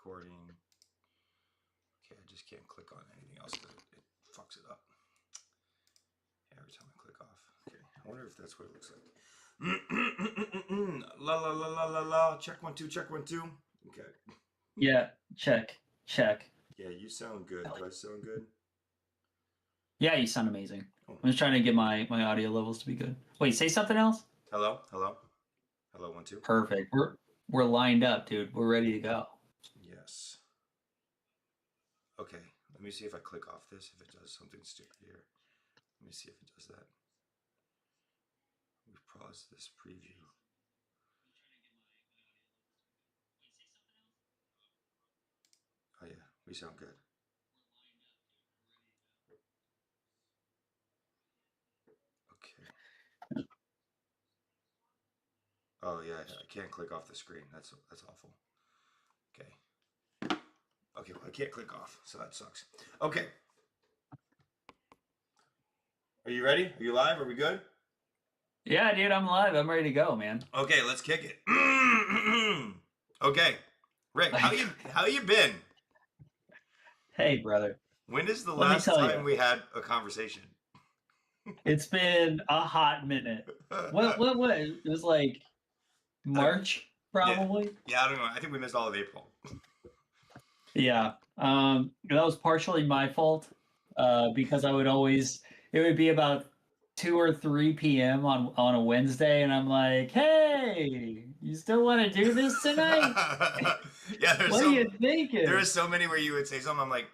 recording. Okay, I just can't click on anything else because it fucks it up. Every time I click off. Okay, I wonder if that's what it looks like. La la la la la la. Check 1 2. Check 1 2. Okay. Yeah. Check. Yeah, you sound good. Do I sound good? Yeah, you sound amazing. Oh. I'm just trying to get my audio levels to be good. Wait, say something else. Hello. 1 2. Perfect. We're lined up, dude. We're ready to go. Yes. Okay. Let me see if I click off this. If it does something stupid here. Let me see if it does that. We've paused this preview. Oh yeah, we sound good. Okay. Oh yeah, I can't click off the screen. That's awful. Okay. Okay, well I can't click off, so that sucks. Okay. Are you ready? Are you live? Are we good? Yeah, dude, I'm live. I'm ready to go, man. Okay, let's kick it. Okay, Rick, how you been? Hey, brother. When is the Let me last tell time you. we had a conversation? It's been a hot minute. What? It was like March, probably. Yeah, I don't know. I think we missed all of April. Yeah. That was partially my fault. Because it would be about 2 or 3 p.m. on a Wednesday, and I'm like, hey, you still want to do this tonight? Yeah, What are you thinking? There are so many where you would say something. I'm like,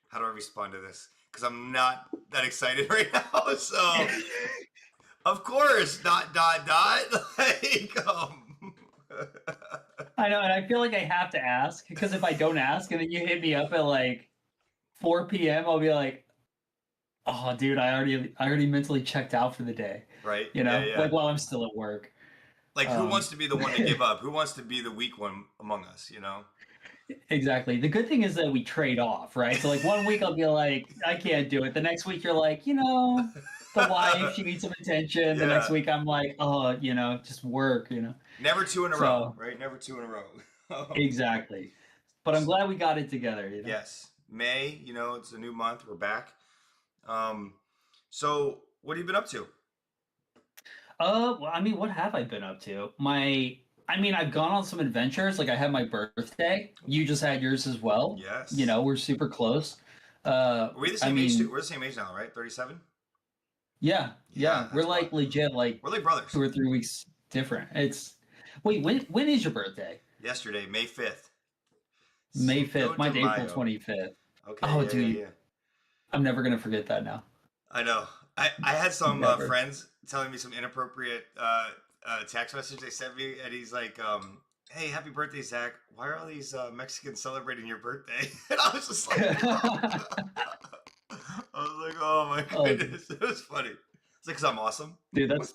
how do I respond to this? Because I'm not that excited right now. So, of course, ... Like, I know, and I feel like I have to ask, because if I don't ask and then you hit me up at like 4 p.m., I'll be like, oh, dude, I already mentally checked out for the day. Right? You know, Yeah. like while I'm still at work. Like, who wants to be the one to give up? Who wants to be the weak one among us? You know? Exactly. The good thing is that we trade off, right? So like one week I'll be like, I can't do it. The next week you're like, the wife, she needs some attention. Yeah. The next week I'm like, oh, just work, Never 2 in a row, right? Never 2 in a row. Exactly. But I'm glad we got it together. Yes. May, it's a new month. We're back. So what have you been up to? Well, what have I been up to? I've gone on some adventures. Like I had my birthday. You just had yours as well. Yes. We're super close. Are we the same age too? We're the same age now, right? 37? Yeah. We're like legit, like we're like brothers. 2 or 3 weeks different. Wait, when is your birthday? Yesterday, May 5th. May 5th. Mine's April 25th. Okay. Oh, dude. I'm never gonna forget that now. I know. I had some friends telling me some inappropriate text message they sent me, and he's like, "Hey, happy birthday, Zach! Why are all these Mexicans celebrating your birthday?" And I was just like, "Oh my goodness, it was funny." It's like, 'cause I'm awesome, dude. That's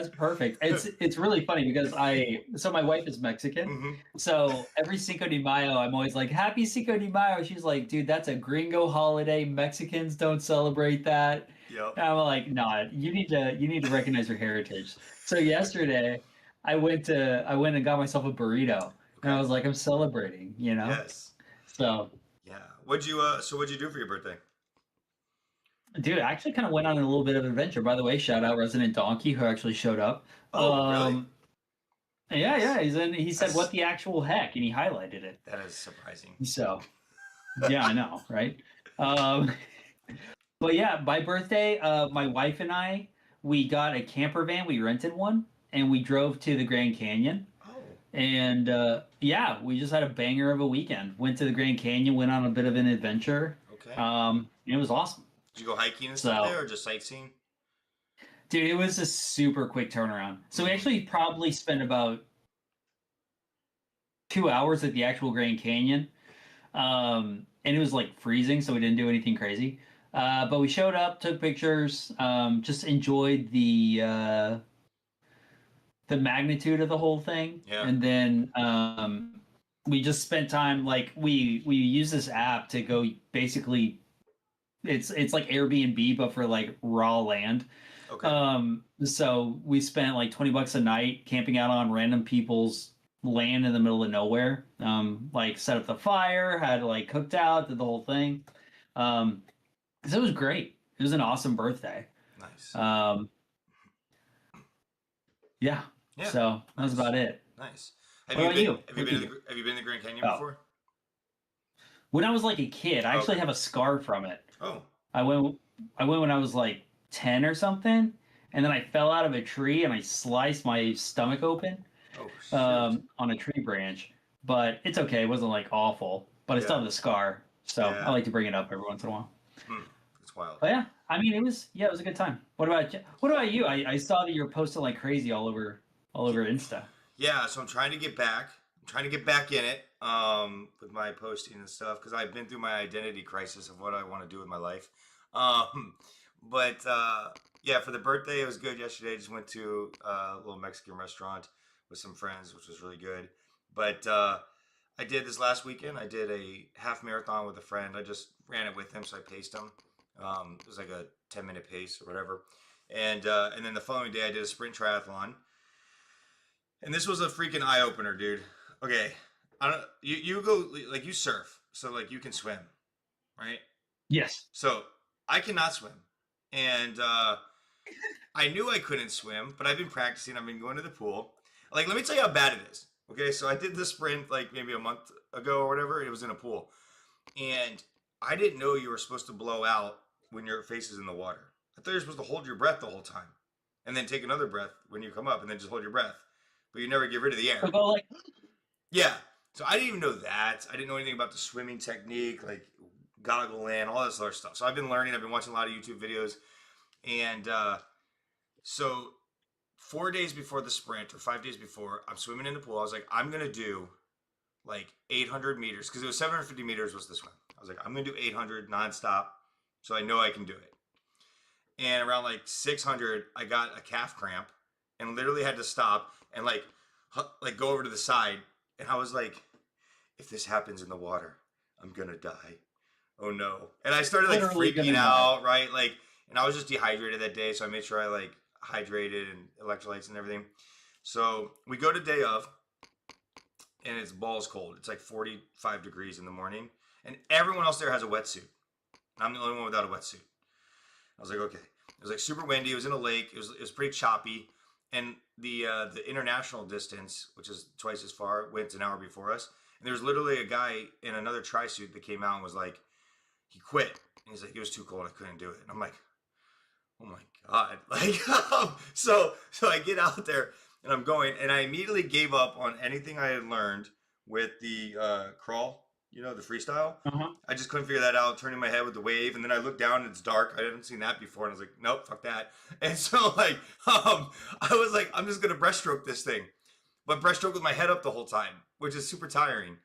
perfect. It's really funny because my wife is Mexican, mm-hmm. So every Cinco de Mayo, I'm always like, "Happy Cinco de Mayo." She's like, "Dude, that's a gringo holiday. Mexicans don't celebrate that." Yep. And I'm like, "Nah, you need to recognize your heritage." So yesterday, I went and got myself a burrito, and I was like, "I'm celebrating," Yes. So. Yeah. What'd you do for your birthday? Dude, I actually kind of went on a little bit of an adventure. By the way, shout out Resident Donkey, who actually showed up. Oh, really? Yeah. He said, "What the actual heck?" and he highlighted it. That is surprising. So, yeah, I know, right? But yeah, my birthday, my wife and I, we got a camper van. We rented one, and we drove to the Grand Canyon. Oh. And we just had a banger of a weekend. Went to the Grand Canyon, went on a bit of an adventure. Okay. It was awesome. Did you go hiking and stuff there, or just sightseeing? Dude, it was a super quick turnaround. So we actually probably spent about 2 hours at the actual Grand Canyon. And it was like freezing, so we didn't do anything crazy. But we showed up, took pictures, just enjoyed the magnitude of the whole thing. Yeah. And then we just spent time, like we use this app to go basically. It's like Airbnb, but for like raw land. Okay. So we spent like $20 a night camping out on random people's land in the middle of nowhere. Like set up the fire, had like cooked out, did the whole thing. So it was great. It was an awesome birthday. Nice. Yeah. Yeah. So that was about it. Nice. What about you? Have you been to the Grand Canyon before? When I was like a kid, I actually have a scar from it. Oh. I went when I was like 10 or something, and then I fell out of a tree and I sliced my stomach open. Oh, on a tree branch. But it's okay. It wasn't like awful, but I still have the scar. So I like to bring it up every once in a while. It's wild. But yeah, I mean, it was a good time. What about you? I saw that you were posting like crazy all over Insta. Yeah, so I'm trying to get back. I'm trying to get back in it with my posting and stuff because I've been through my identity crisis of what I want to do with my life. But yeah, for the birthday, it was good yesterday. I just went to a little Mexican restaurant with some friends, which was really good. But I did this last weekend. I did a half marathon with a friend. I just ran it with him, so I paced him. It was like a 10-minute pace or whatever. And then the following day, I did a sprint triathlon. And this was a freaking eye opener, dude. Okay, I don't. You go like you surf, so like you can swim, right? Yes. So I cannot swim, and I knew I couldn't swim, but I've been practicing. I've been going to the pool. Like, let me tell you how bad it is. Okay, so I did the sprint like maybe a month ago or whatever. It was in a pool, and I didn't know you were supposed to blow out when your face is in the water. I thought you were supposed to hold your breath the whole time, and then take another breath when you come up, and then just hold your breath. But you never get rid of the air. So go like, yeah. So I didn't even know that. I didn't know anything about the swimming technique, like goggle in, all this other stuff. So I've been learning. I've been watching a lot of YouTube videos. And so 4 days before the sprint or 5 days before, I'm swimming in the pool. I was like, I'm going to do like 800 meters because it was 750 meters was the swim. I was like, I'm going to do 800 nonstop. So I know I can do it. And around like 600, I got a calf cramp and literally had to stop and like go over to the side. And I was like, if this happens in the water, I'm going to die. Oh no. And I started like Literally freaking out, right? Like, and I was just dehydrated that day. So I made sure I like hydrated and electrolytes and everything. So we go to day of and it's balls cold. It's like 45 degrees in the morning. And everyone else there has a wetsuit. And I'm the only one without a wetsuit. I was like, okay. It was like super windy. It was in a lake. It was pretty choppy. And the international distance, which is twice as far, went an hour before us. And there was literally a guy in another tri-suit that came out and was like, he quit. And he's like, it was too cold. I couldn't do it. And I'm like, oh my God. Like, so I get out there and I'm going, and I immediately gave up on anything I had learned with the crawl, you know, the freestyle. I just couldn't figure that out, turning my head with the wave. And then I looked down and it's dark. I hadn't seen that before. And I was like, nope, fuck that. And so like, I was like, I'm just going to breaststroke this thing, but breaststroke with my head up the whole time, which is super tiring.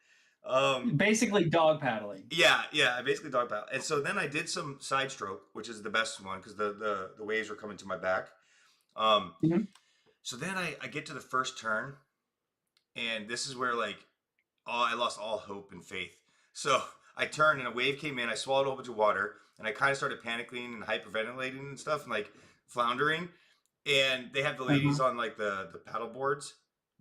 Basically dog paddling. Yeah, I basically dog paddle. And so then I did some side stroke, which is the best one because the waves were coming to my back. So then I get to the first turn, and this is where like I lost all hope and faith. So I turned and a wave came in. I swallowed a whole bunch of water, and I kind of started panicking and hyperventilating and stuff, and like floundering. And they have the ladies on like the paddle boards,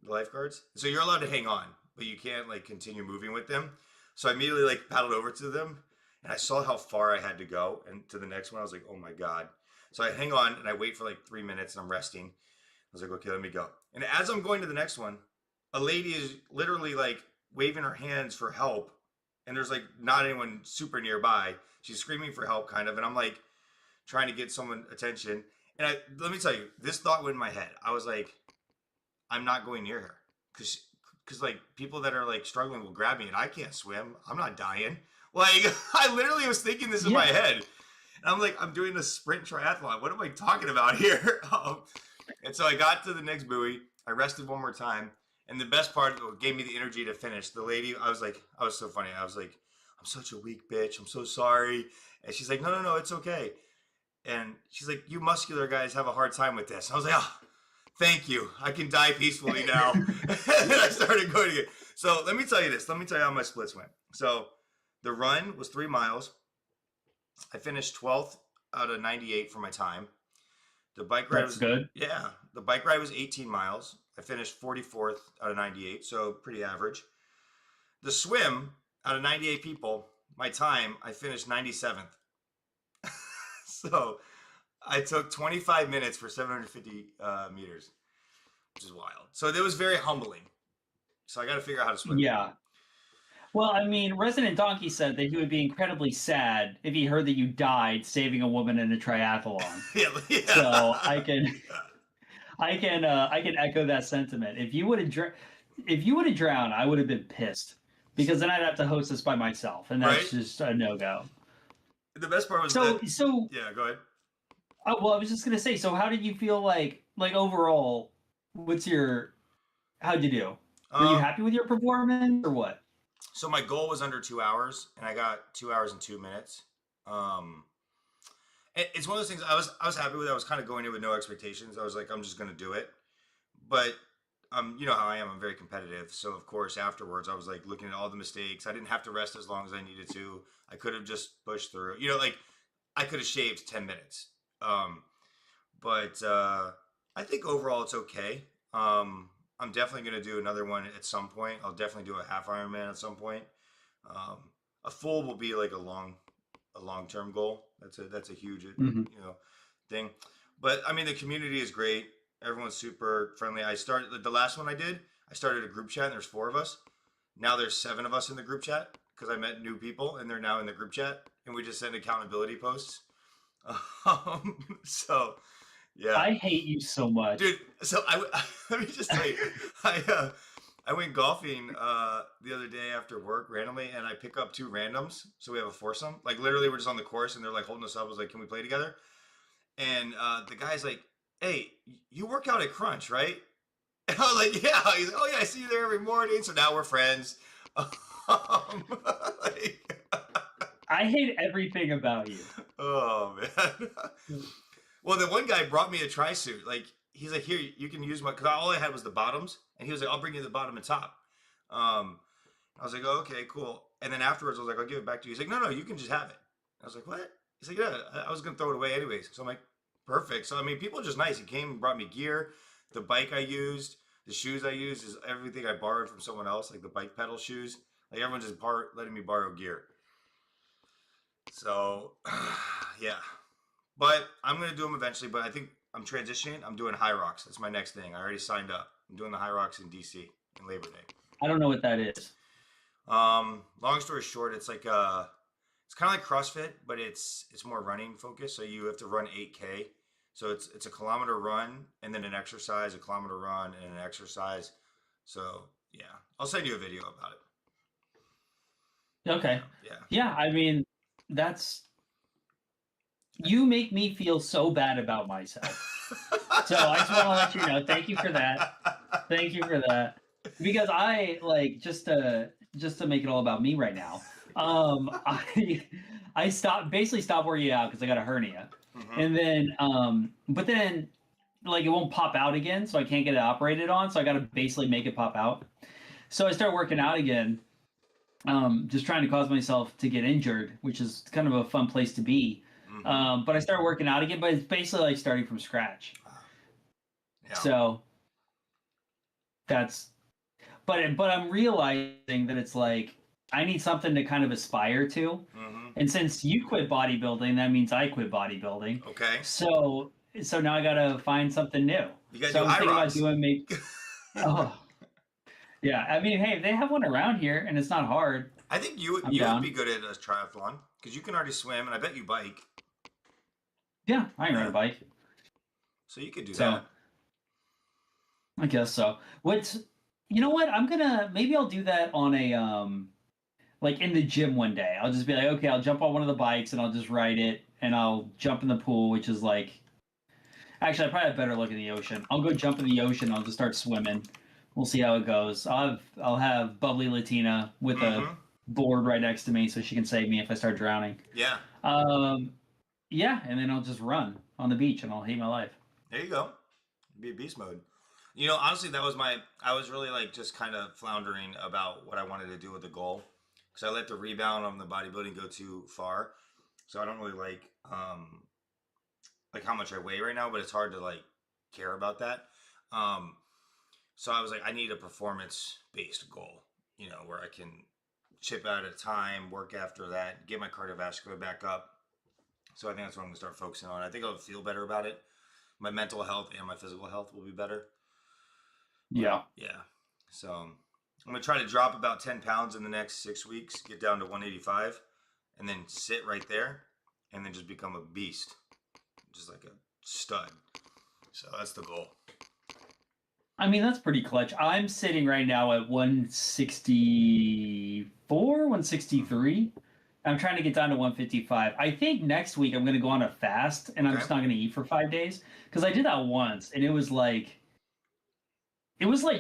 the lifeguards. So you're allowed to hang on, but you can't like continue moving with them. So I immediately like paddled over to them, and I saw how far I had to go. And to the next one, I was like, oh my God. So I hang on and I wait for like 3 minutes and I'm resting. I was like, okay, let me go. And as I'm going to the next one, a lady is literally like waving her hands for help. And there's like not anyone super nearby. She's screaming for help kind of. And I'm like trying to get someone attention. And let me tell you, this thought went in my head. I was like, I'm not going near her. Because like people that are like struggling will grab me and I can't swim. I'm not dying. Like I literally was thinking this in my head. And I'm like, I'm doing a sprint triathlon. What am I talking about here? And so I got to the next buoy. I rested one more time. And the best part gave me the energy to finish. The lady, I was so funny. I was like, I'm such a weak bitch. I'm so sorry. And she's like, no, it's okay. And she's like, you muscular guys have a hard time with this. And I was like, oh, thank you. I can die peacefully now. And then I started going again. So let me tell you this. Let me tell you how my splits went. So the run was 3 miles. I finished 12th out of 98 for my time. The bike ride was good. Yeah. The bike ride was 18 miles. I finished 44th out of 98, so pretty average. The swim, out of 98 people, my time, I finished 97th. So I took 25 minutes for 750 meters, which is wild. So it was very humbling. So I got to figure out how to swim. Yeah. Well, I mean, Resident Donkey said that he would be incredibly sad if he heard that you died saving a woman in a triathlon. Yeah. So I can echo that sentiment. If you would have drowned, I would have been pissed because then I'd have to host this by myself, and that's Right? just a no-go. The best part was So yeah, go ahead. oh, well, I was just gonna say. So how did you feel like overall? How'd you do? Were you happy with your performance or what? So my goal was under 2 hours, and I got 2 hours and 2 minutes. It's one of those things I was happy with. I was kind of going in with no expectations. I was like, I'm just gonna do it. But you know how I am. I'm very competitive. So of course, afterwards, I was like looking at all the mistakes. I didn't have to rest as long as I needed to. I could have just pushed through. You know, like I could have shaved 10 minutes. But I think overall it's okay. I'm definitely going to do another one at some point. I'll definitely do a half Ironman at some point. A full will be like a long term goal. That's a huge you know thing. But I mean, the community is great. Everyone's super friendly. I started the last one I did. I started a group chat, and there's 4 of us. Now there's 7 of us in the group chat because I met new people, and they're now in the group chat, and we just send accountability posts. So yeah, I hate you so much, dude. So let me just tell you, I went golfing the other day after work randomly, and I pick up 2 randoms. So we have a foursome. Like literally, we're just on the course, and they're like holding us up. I was like, "Can we play together?" And the guy's like, "Hey, you work out at Crunch, right?" And I was like, "Yeah." He's like, "Oh yeah, I see you there every morning." So now we're friends. Like, I hate everything about you. oh man. Well, the one guy brought me a tri suit. Like he's like, "Here, you can use my." Because all I had was the bottoms, and he was like, "I'll bring you the bottom and top." I was like, "Oh, okay, cool." And then afterwards, I was like, "I'll give it back to you." He's like, "No, you can just have it." I was like, "What?" He's like, "Yeah, I was gonna throw it away anyways." So I'm like, "Perfect." So I mean, people are just nice. He came and brought me gear, the bike I used, the shoes I used is everything I borrowed from someone else, like the bike pedal shoes. Like everyone just letting me borrow gear. So yeah, but I'm gonna do them eventually. But I think I'm transitioning. I'm doing High Rocks. That's my next thing. I already signed up. I'm doing the High Rocks in DC in Labor Day. I don't know what that is. Long story short, it's like it's kind of like CrossFit, but it's more running focused. So you have to run 8K. So it's a kilometer run and then an exercise, a kilometer run and an exercise. So yeah, I'll send you a video about it. Okay. Yeah. Yeah, I mean, that's you make me feel so bad about myself. So I just want to let you know. Thank you for that. Thank you for that. Because I like just to make it all about me right now. I stopped working out because I got a hernia, and then but then like it won't pop out again, so I can't get it operated on. So I got to basically make it pop out. So I start working out again, just trying to cause myself to get injured, which is kind of a fun place to be. But I started working out again, but it's basically like starting from scratch. Yeah. So that's, but I'm realizing that it's like I need something to kind of aspire to. And since you quit bodybuilding, that means I quit bodybuilding. Okay. So now I gotta find something new. You gotta So do I'm thinking about High doing maybe. Oh, yeah. I mean, hey, if they have one around here and it's not hard. I think you would be good at a triathlon because you can already swim, and I bet you bike. Yeah, I can ride a bike. So you could do that. I guess so. You know what? Maybe I'll do that on a like in the gym one day. I'll just be like, okay, I'll jump on one of the bikes and I'll just ride it and I'll jump in the pool, which is like, actually I probably have better look in the ocean. I'll go jump in the ocean. I'll just start swimming. We'll see how it goes. I'll have bubbly Latina with a board right next to me so she can save me if I start drowning. Yeah. Yeah, and then I'll just run on the beach and I'll hate my life. There you go. Be beast mode. You know, honestly, I was really like just kind of floundering about what I wanted to do with the goal because I let the rebound on the bodybuilding go too far. So I don't really like how much I weigh right now, but it's hard to like care about that. So I was like, I need a performance based goal, where I can chip out at a time, work after that, get my cardiovascular back up. So I think that's what I'm gonna start focusing on. I think I'll feel better about it. My mental health and my physical health will be better. But Yeah. yeah. So I'm gonna try to drop about 10 pounds in the next 6 weeks, get down to 185, and then sit right there, and then just become a beast, just like a stud. So that's the goal. I mean, that's pretty clutch. I'm sitting right now at 164, 163. I'm trying to get down to 155. I think next week I'm going to go on a fast and I'm Okay. just not going to eat for 5 days because I did that once and it was like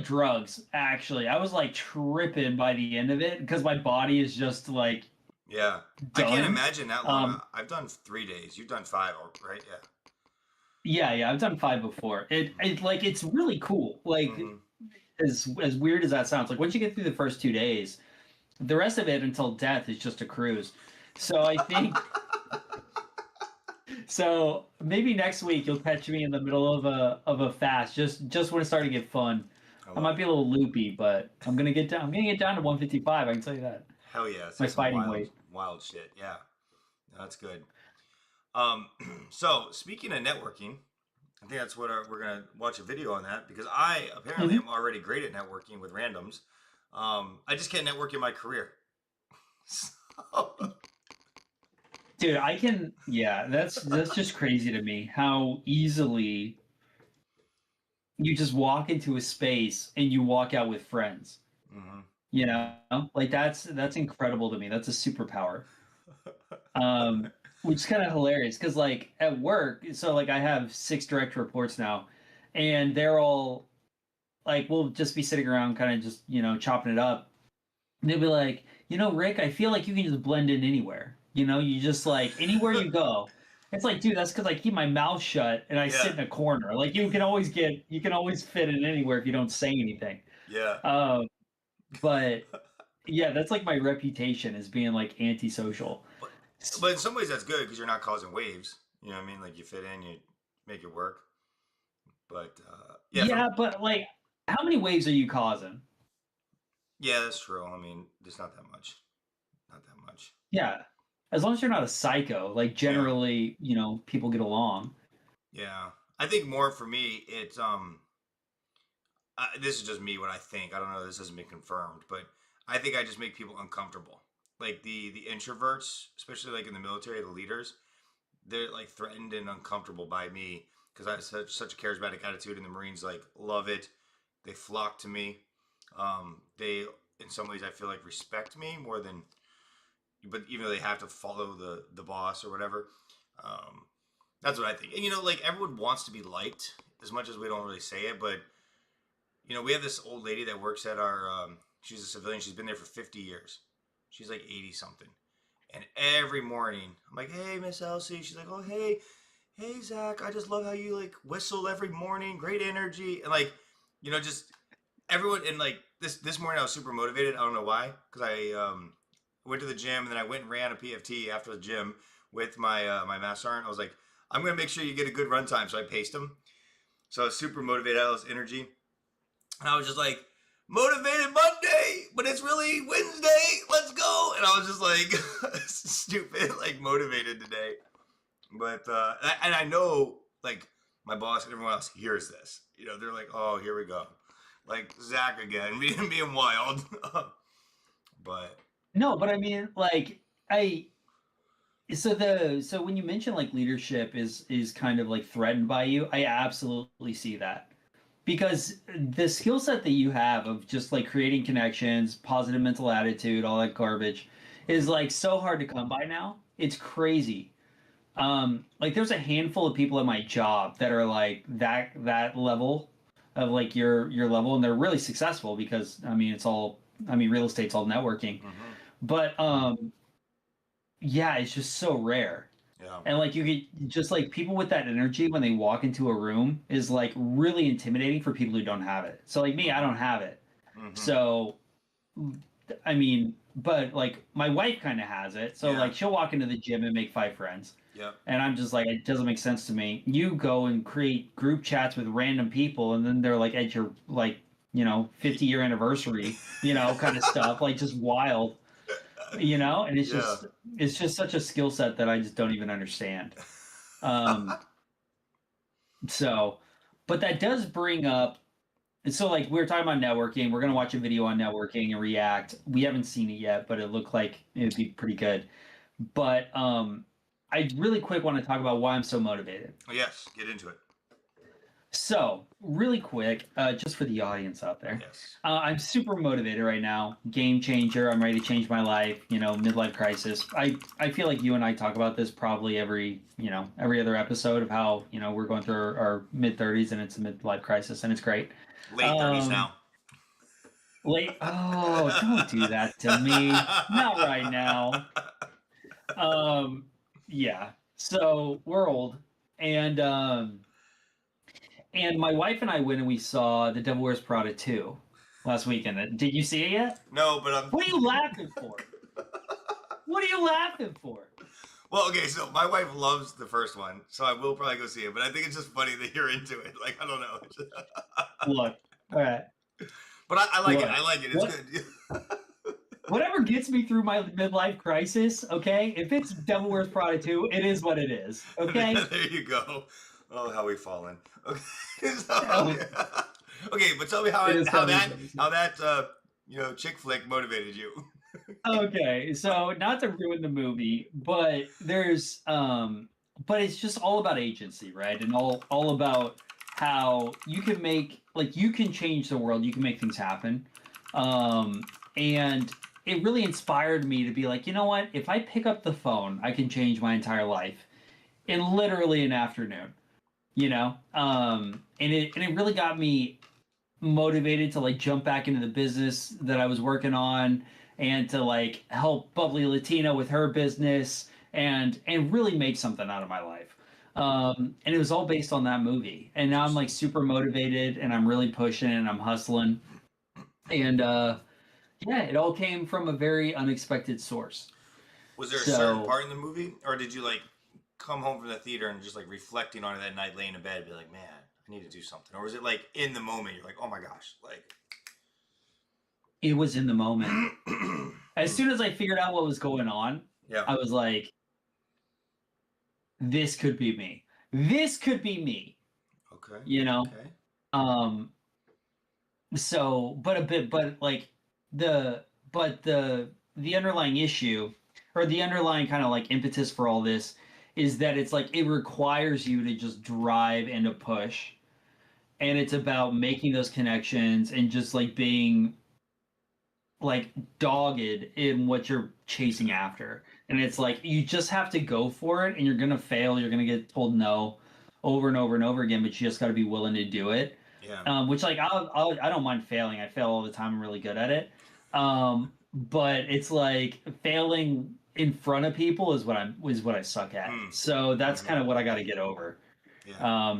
drugs, actually. I was like tripping by the end of it because my body is just like Yeah. I can't done. imagine that long. I've done 3 days. You've done 5, right? Yeah. Yeah, I've done 5 before. It like it's really cool. Like Hmm. as weird as that sounds, like once you get through the first 2 days, the rest of it until death is just a cruise. So I think so maybe next week you'll catch me in the middle of a fast, just when it's starting to get fun. I I love might it. be a little loopy, but I'm gonna get down to 155. I can tell you that. Hell yeah. It's My like some fighting wild, weight. wild shit. Yeah. That's good. So speaking of networking, I think that's what we're gonna watch a video on that because I apparently Mhm. am already great at networking with randoms. I just can't network in my career. So, Dude, I can yeah, that's just crazy to me how easily you just walk into a space and you walk out with friends. mhm. You know? Like that's incredible to me. That's a superpower. Um, which is kind of hilarious because like at work, so like I have 6 direct reports now, and they're all like we'll just be sitting around kind of just, chopping it up. And they'll be like, Rick, I feel like you can just blend in anywhere. You just like anywhere you go. It's like, dude, that's because I keep my mouth shut and I sit Yeah. in a corner. Like you can always fit in anywhere if you don't say anything. Yeah. Um, but yeah, that's like my reputation as being like antisocial. But but in some ways that's good because you're not causing waves. You know what I mean? Like you fit in, you make it work. But yeah, Yeah, but like, how many waves are you causing? yeah, that's true. I mean, there's not that much. Not that much. Yeah, as long as you're not a psycho, like Yeah. generally, people get along. Yeah. I think more for me, it's this is just me what I think. I don't know. This hasn't been confirmed, but I think I just make people uncomfortable. Like the introverts, especially like in the military, the leaders, they're like threatened and uncomfortable by me because I have such a charismatic attitude, and the Marines like love it. They flock to me. They in some ways I feel like respect me more than, but even though they have to follow the boss or whatever. Um, that's what I think. And like everyone wants to be liked as much as we don't really say it, but we have this old lady that works at our. She's a civilian. She's been there for 50 years. She's like 80 something. And every morning, I'm like, "Hey, Miss Elsie." She's like, "Oh, hey, Zach. I just love how you like whistle every morning. Great energy." And like, just everyone. And like this morning, I was super motivated. I don't know why, because I went to the gym and then I went and ran a PFT after the gym with my mass sergeant. I was like, "I'm gonna make sure you get a good run time." So I paced him. So I was super motivated. I was energy. And I was just like, motivated Monday, but it's really Wednesday. Let's go. And I was just like, stupid, like motivated today. But, and I know like my boss and everyone else hears this. They're like, oh, here we go. Like Zach again, being wild. But, No, but I mean, like, I so when you mention like leadership is kind of like threatened by you, I absolutely see that. Because the skill set that you have of just like creating connections, positive mental attitude, all that garbage is like so hard to come by now. It's crazy. Like there's a handful of people at my job that are like that level of like your level, and they're really successful because real estate's all networking. mm-hmm. But yeah, it's just so rare. Yeah. And like you get just like people with that energy when they walk into a room is like really intimidating for people who don't have it. So like me, I don't have it. Mm-hmm. So I mean, but like my wife kind of has it. So Yeah. like she'll walk into the gym and make 5 friends. Yep. And I'm just like, it doesn't make sense to me. You go and create group chats with random people, and then they're like at your like 50-year anniversary, kind of stuff, like just wild, and Yeah. it's just such a skill set that I just don't even understand. Um, so, but that does bring up, and so like we were talking about networking, we're gonna watch a video on networking and React. We haven't seen it yet, but it looked like it would be pretty good. But I really quick want to talk about why I'm so motivated. Yes, get into it. So, really quick, just for the audience out there, Yes. I'm super motivated right now. Game changer. I'm ready to change my life. Midlife crisis. I feel like you and I talk about this probably every other episode of how we're going through our mid 30s and it's a midlife crisis and it's great. Late 30s Um, now. late. Oh, don't do that to me. Not right now. Um, yeah. So we're old, and my wife and I went and we saw The Devil Wears Prada 2 last weekend. Did you see it yet? No, but What are you laughing for? What are you laughing for? Well, okay, so my wife loves the first one, so I will probably go see it. But I think it's just funny that you're into it. Like, I don't know. Look, all right. But I like it. Look, I like it. It's good. Whatever gets me through my midlife crisis, okay? If it's Devil Wears Prada 2, it is what it is, okay? There you go. Oh, how we fallen. Okay. Oh, Okay, but tell me how it is how funny. that chick flick motivated you. Okay, so not to ruin the movie, but but it's just all about agency, right? And all about how you can you can change the world, you can make things happen. And it really inspired me to be like, you know what? If I pick up the phone, I can change my entire life in literally an afternoon. And it really got me motivated to like jump back into the business that I was working on and to like help Bubbly Latina with her business and really make something out of my life. And it was all based on that movie. And now I'm like super motivated and I'm really pushing and I'm hustling. And yeah, it all came from a very unexpected source. Was there a certain So part in the movie, or did you like come home from the theater and just like reflecting on it that night, laying in bed, and be like, man, I need to do something, or was it like in the moment, you're like, oh my gosh, like it was in the moment. As soon as I figured out what was going on, yeah, I was like, this could be me. This could be me. okay, You know? okay, Um so but like the but the underlying issue or the underlying kind of like impetus for all this is that it's like it requires you to just drive and to push, and it's about making those connections and just like being like dogged in what you're chasing after. And it's like you just have to go for it and you're gonna fail, you're gonna get told no over and over and over again, but you just got to be willing to do it. yeah, Which like I don't mind failing. I fail all the time. I'm really good at it. But it's like failing in front of people is what I suck at. So that's kind of what I got to get over. yeah.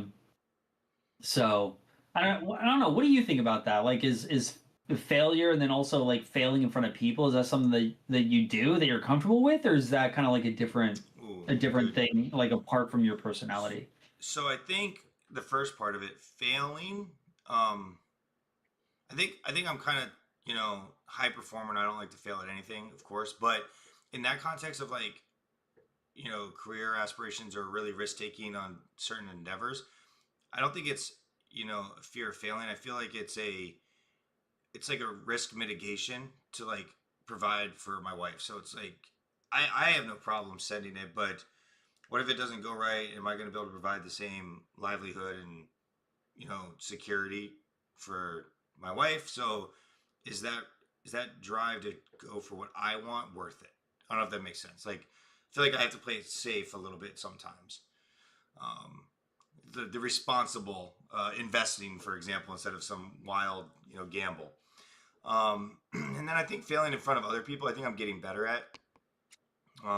So I don't know. What do you think about that? Like, is failure and then also like failing in front of people, is that something that you do that you're comfortable with, or is that kind of like a different Ooh, thing, like apart from your personality? So I think the first part of it, failing, um, I think I'm kind of high performer and I don't like to fail at anything, of course, but in that context of like career aspirations or really risk taking on certain endeavors, I don't think it's a fear of failing. I feel like it's like a risk mitigation to like provide for my wife. So it's like I have no problem sending it, but what if it doesn't go right? Am I going to be able to provide the same livelihood and security for my wife? So is that drive to go for what I want worth it? I don't know if that makes sense. Like I feel like I have to play it safe a little bit sometimes. Um, the responsible investing, for example, instead of some wild gamble. And then I think failing in front of other people, I think I'm getting better at.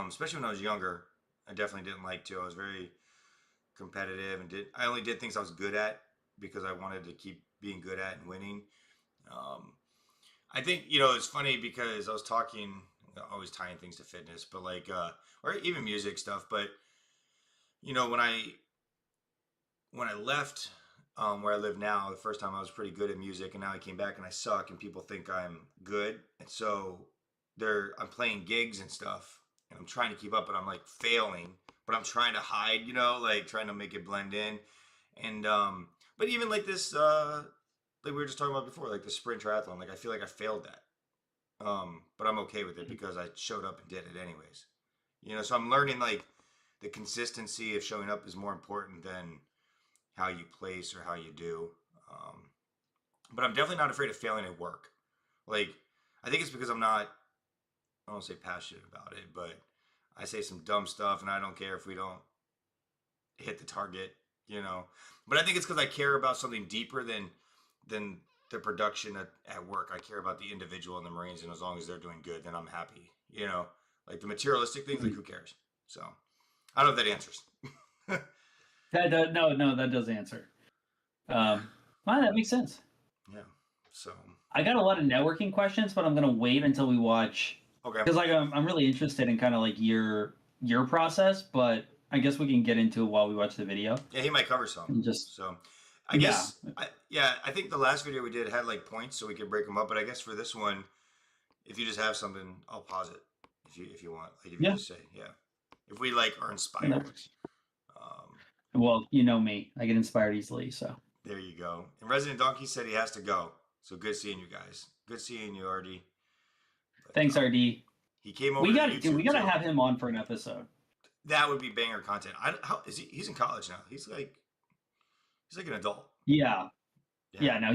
Especially when I was younger, I definitely didn't like to. I was very competitive and I only did things I was good at because I wanted to keep being good at and winning. Um, I think it's funny because I was talking, always tying things to fitness, but like or even music stuff. But when I left where I live now. The first time I was pretty good at music, and now I came back and I suck, and people think I'm good, and so I'm playing gigs and stuff, and I'm trying to keep up, but I'm like failing, but I'm trying to hide, like trying to make it blend in, and but even like this, like we were just talking about before, like the sprint triathlon, like I feel like I failed that, but I'm okay with it because I showed up and did it anyways, So I'm learning like the consistency of showing up is more important than how you place or how you do. But I'm definitely not afraid of failing at work. Like, I think it's because I don't say passionate about it, but I say some dumb stuff and I don't care if we don't hit the target. But I think it's because I care about something deeper than the production at work. I care about the individual and the Marines, and as long as they're doing good, then I'm happy. Like the materialistic things, like who cares? So I don't know if that answers. No, that does answer. Well, that makes sense. Yeah. So I got a lot of networking questions, but I'm gonna wait until we watch. Okay. Because like I'm really interested in kind of like your process, but I guess we can get into it while we watch the video. Yeah, he might cover some. So I guess I think the last video we did had like points, so we could break them up. But I guess for this one, if you just have something, I'll pause it if you want. Like if you just say if we like are inspired. Well, you know me, I get inspired easily. So there you go. And Resident Donkey said he has to go. So good seeing you guys. Good seeing you, RD. But, thanks, RD. He came over. We gotta have him on for an episode. That would be banger content. How is he? He's in college now. He's like an adult. Yeah. No,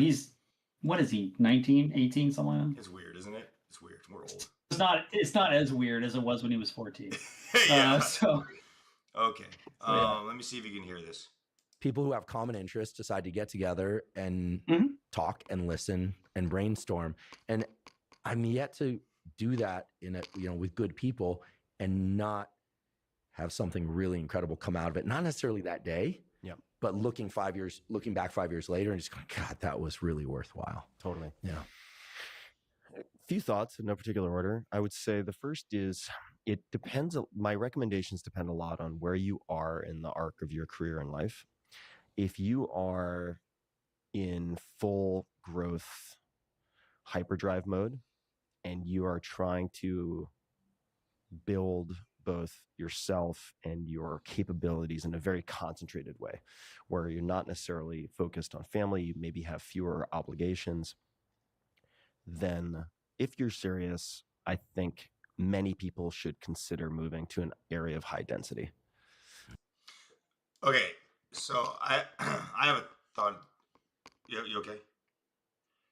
what is he? 19, 18, something like that? It's weird, isn't it? It's weird. We're old. It's not as weird as it was when he was 14. Yeah. So okay. Let me see if you can hear this. People who have common interests decide to get together and talk and listen and brainstorm. And I'm yet to do that with good people and not have something really incredible come out of it. Not necessarily that day, but looking back 5 years later and just going, God, that was really worthwhile. Totally. Yeah. A few thoughts in no particular order. I would say the first is it depends. My recommendations depend a lot on where you are in the arc of your career and life. If you are in full growth hyperdrive mode and you are trying to build both yourself and your capabilities in a very concentrated way, where you're not necessarily focused on family, you maybe have fewer obligations, then if you're serious, I think many people should consider moving to an area of high density. Okay, so I have a thought. You okay?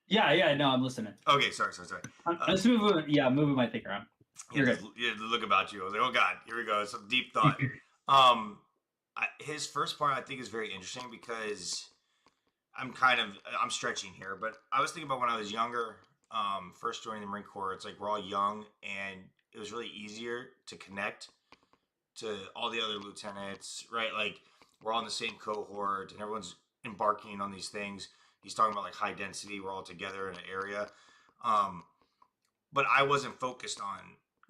Yeah, no, I'm listening. Okay, sorry. I'm just moving my thing around. You're good. The look about you. I was like, oh God, here we go. Some deep thought. His first part I think is very interesting because I'm stretching here, but I was thinking about when I was younger, first joining the Marine Corps. It's like we're all young, and it was really easier to connect to all the other lieutenants, right? Like we're all in the same cohort, and everyone's embarking on these things. He's talking about like high density. We're all together in an area, but I wasn't focused on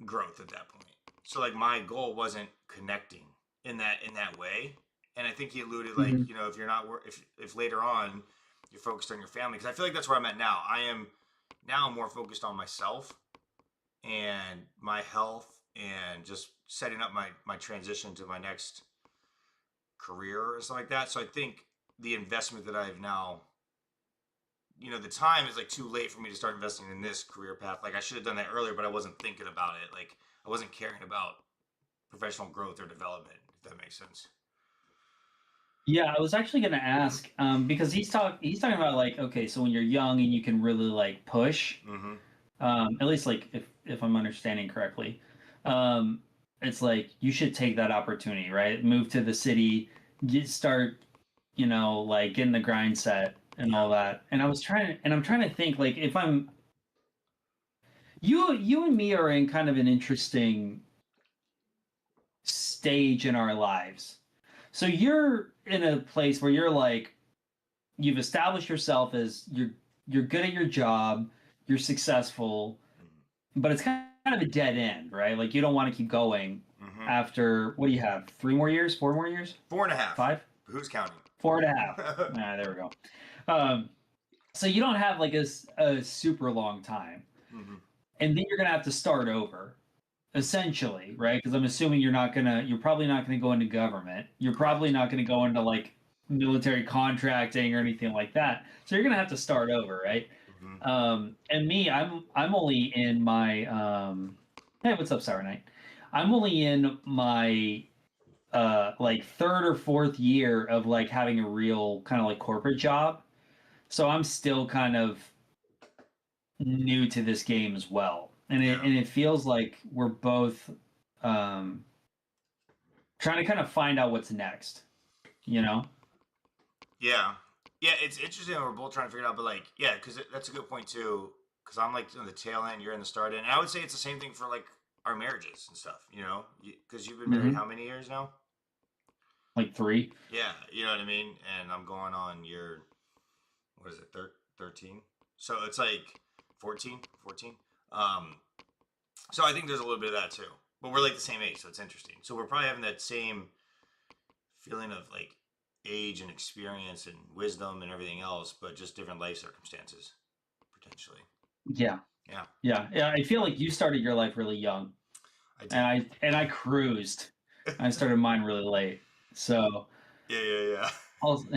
growth at that point. So like my goal wasn't connecting in that way. And I think he alluded like, if you're not, if later on you're focused on your family, because I feel like that's where I'm at now. I am now more focused on myself and my health and just setting up my transition to my next career or something like that. So I think the investment that I have now, the time is like too late for me to start investing in this career path. Like I should have done that earlier, but I wasn't thinking about it. Like I wasn't caring about professional growth or development, if that makes sense. Yeah, I was actually going to ask because he's talking about like, okay, so when you're young and you can really like push, at least like if I'm understanding correctly, it's like you should take that opportunity, right? Move to the city, start, like getting the grind set and all that. And I'm trying to think like if you and me are in kind of an interesting stage in our lives. So you're in a place where you're like, you've established yourself as you're good at your job, you're successful, but it's kind of a dead end, right? Like you don't want to keep going after, what do you have? 3 more years, 4 more years? 4.5. 5? Who's counting? 4.5. There we go. So you don't have like a super long time, and then you're gonna have to start over, essentially, right? Because I'm assuming you're probably not gonna go into government. You're probably not gonna go into like military contracting or anything like that. So you're gonna have to start over, right? And me, I'm only in my hey, what's up, Sour Knight? I'm only in my like third or fourth year of like having a real kind of like corporate job. So I'm still kind of new to this game as well. And it feels like we're both trying to kind of find out what's next, you know? Yeah. Yeah, it's interesting that we're both trying to figure it out, but like, yeah, because that's a good point too. Because I'm like on the tail end, you're in the start end. And I would say it's the same thing for like our marriages and stuff, you know? Because you've been married how many years now? Like 3. Yeah, you know what I mean? And I'm going on year, what is it, 13? So it's like 14. So I think there's a little bit of that too. But we're like the same age, so it's interesting. So we're probably having that same feeling of like age and experience and wisdom and everything else, but just different life circumstances, potentially. Yeah. I feel like you started your life really young. I did. And I cruised. I started mine really late. So yeah. Also,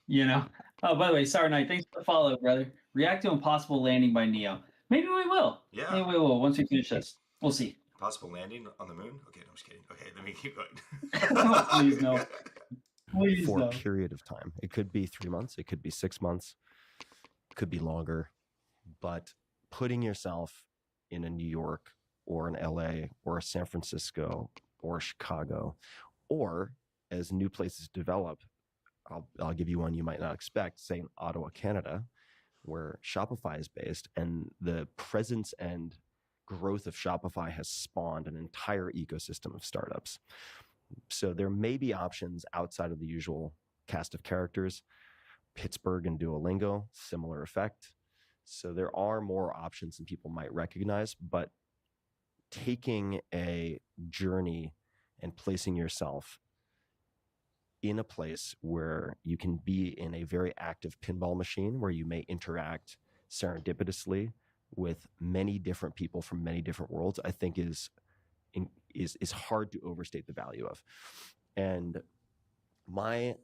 you know. Oh, by the way, Sour Knight, thanks for the follow, brother. React to Impossible Landing by Neo. Maybe we will. Yeah. Maybe we will once we finish this. We'll see. Possible landing on the moon? Okay, no, I'm just kidding. Okay, let me keep going. Oh, please no. Please For no. a period of time. It could be 3 months. It could be 6 months. It could be longer. But putting yourself in a New York or an LA or a San Francisco or Chicago, or as new places develop, I'll give you one you might not expect, say in Ottawa, Canada, where Shopify is based, and the presence and growth of Shopify has spawned an entire ecosystem of startups. So there may be options outside of the usual cast of characters. Pittsburgh and Duolingo, similar effect. So there are more options than people might recognize, but taking a journey and placing yourself in a place where you can be in a very active pinball machine where you may interact serendipitously with many different people from many different worlds, I think is hard to overstate the value of. And my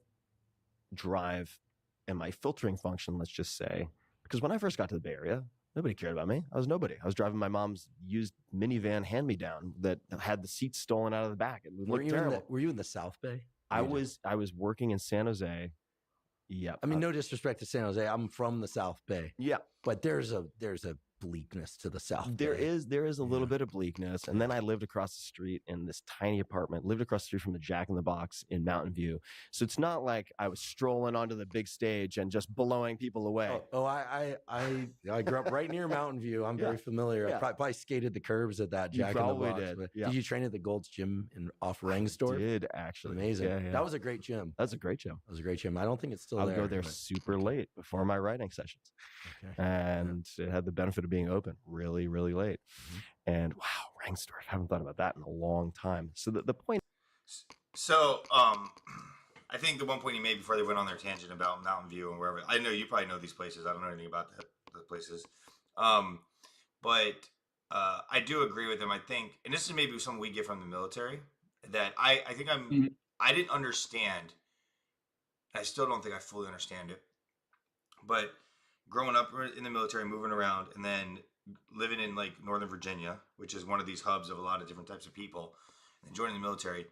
drive and my filtering function, let's just say, because when I first got to the Bay Area, nobody cared about me. I was nobody. I was driving my mom's used minivan hand-me-down that had the seats stolen out of the back. It looked terrible. Were you in the South Bay? I was working in San Jose. Yeah. I mean, no disrespect to San Jose. I'm from the South Bay. Yeah. But there's a bleakness to the South There Bay. is a little bit of bleakness. And then I lived across the street in this tiny apartment, lived across the street from the Jack in the Box in Mountain View. So it's not like I was strolling onto the big stage and just blowing people away. I grew up right near Mountain View. I'm very familiar. Yeah. I probably skated the curbs at that Jack in the Box. Did. Yeah. Did you train at the Gold's Gym off Rengstorff? I did, actually. Amazing. Yeah. That was a great gym. That's a great gym. I don't think it's still I there. would go there super late before my writing sessions. Okay. And it had the benefit of being open really, really late. And wow, Rengstorff, I haven't thought about that in a long time. So the point. So, I think the one point you made before they went on their tangent about Mountain View and wherever, I know you probably know these places. I don't know anything about the places. But I do agree with them. I think, and this is maybe something we get from the military, that I think I didn't understand. I still don't think I fully understand it. But growing up in the military, moving around, and then living in like Northern Virginia, which is one of these hubs of a lot of different types of people, and joining the military,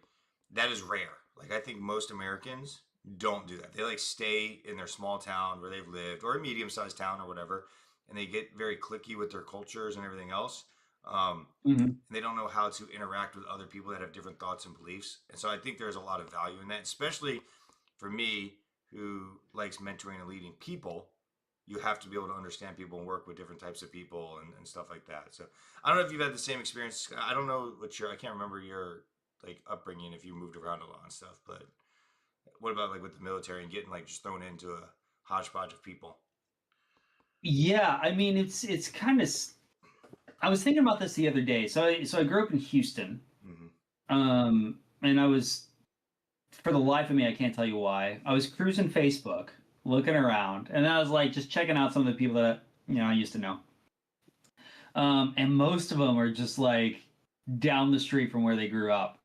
that is rare. Like, I think most Americans don't do that. They like stay in their small town where they've lived, or a medium-sized town or whatever, and they get very cliquey with their cultures and everything else. And they don't know how to interact with other people that have different thoughts and beliefs. And so I think there's a lot of value in that, especially for me, who likes mentoring and leading people. You have to be able to understand people and work with different types of people and stuff like that. So I don't know if you've had the same experience. I don't know I can't remember your like upbringing, if you moved around a lot and stuff, but what about like with the military and getting like just thrown into a hodgepodge of people? Yeah, I mean, it's kind of, I was thinking about this the other day. So I grew up in Houston, and I was for the life of me, I can't tell you why. I was cruising Facebook, looking around, and I was like just checking out some of the people that I used to know. And most of them are just like down the street from where they grew up.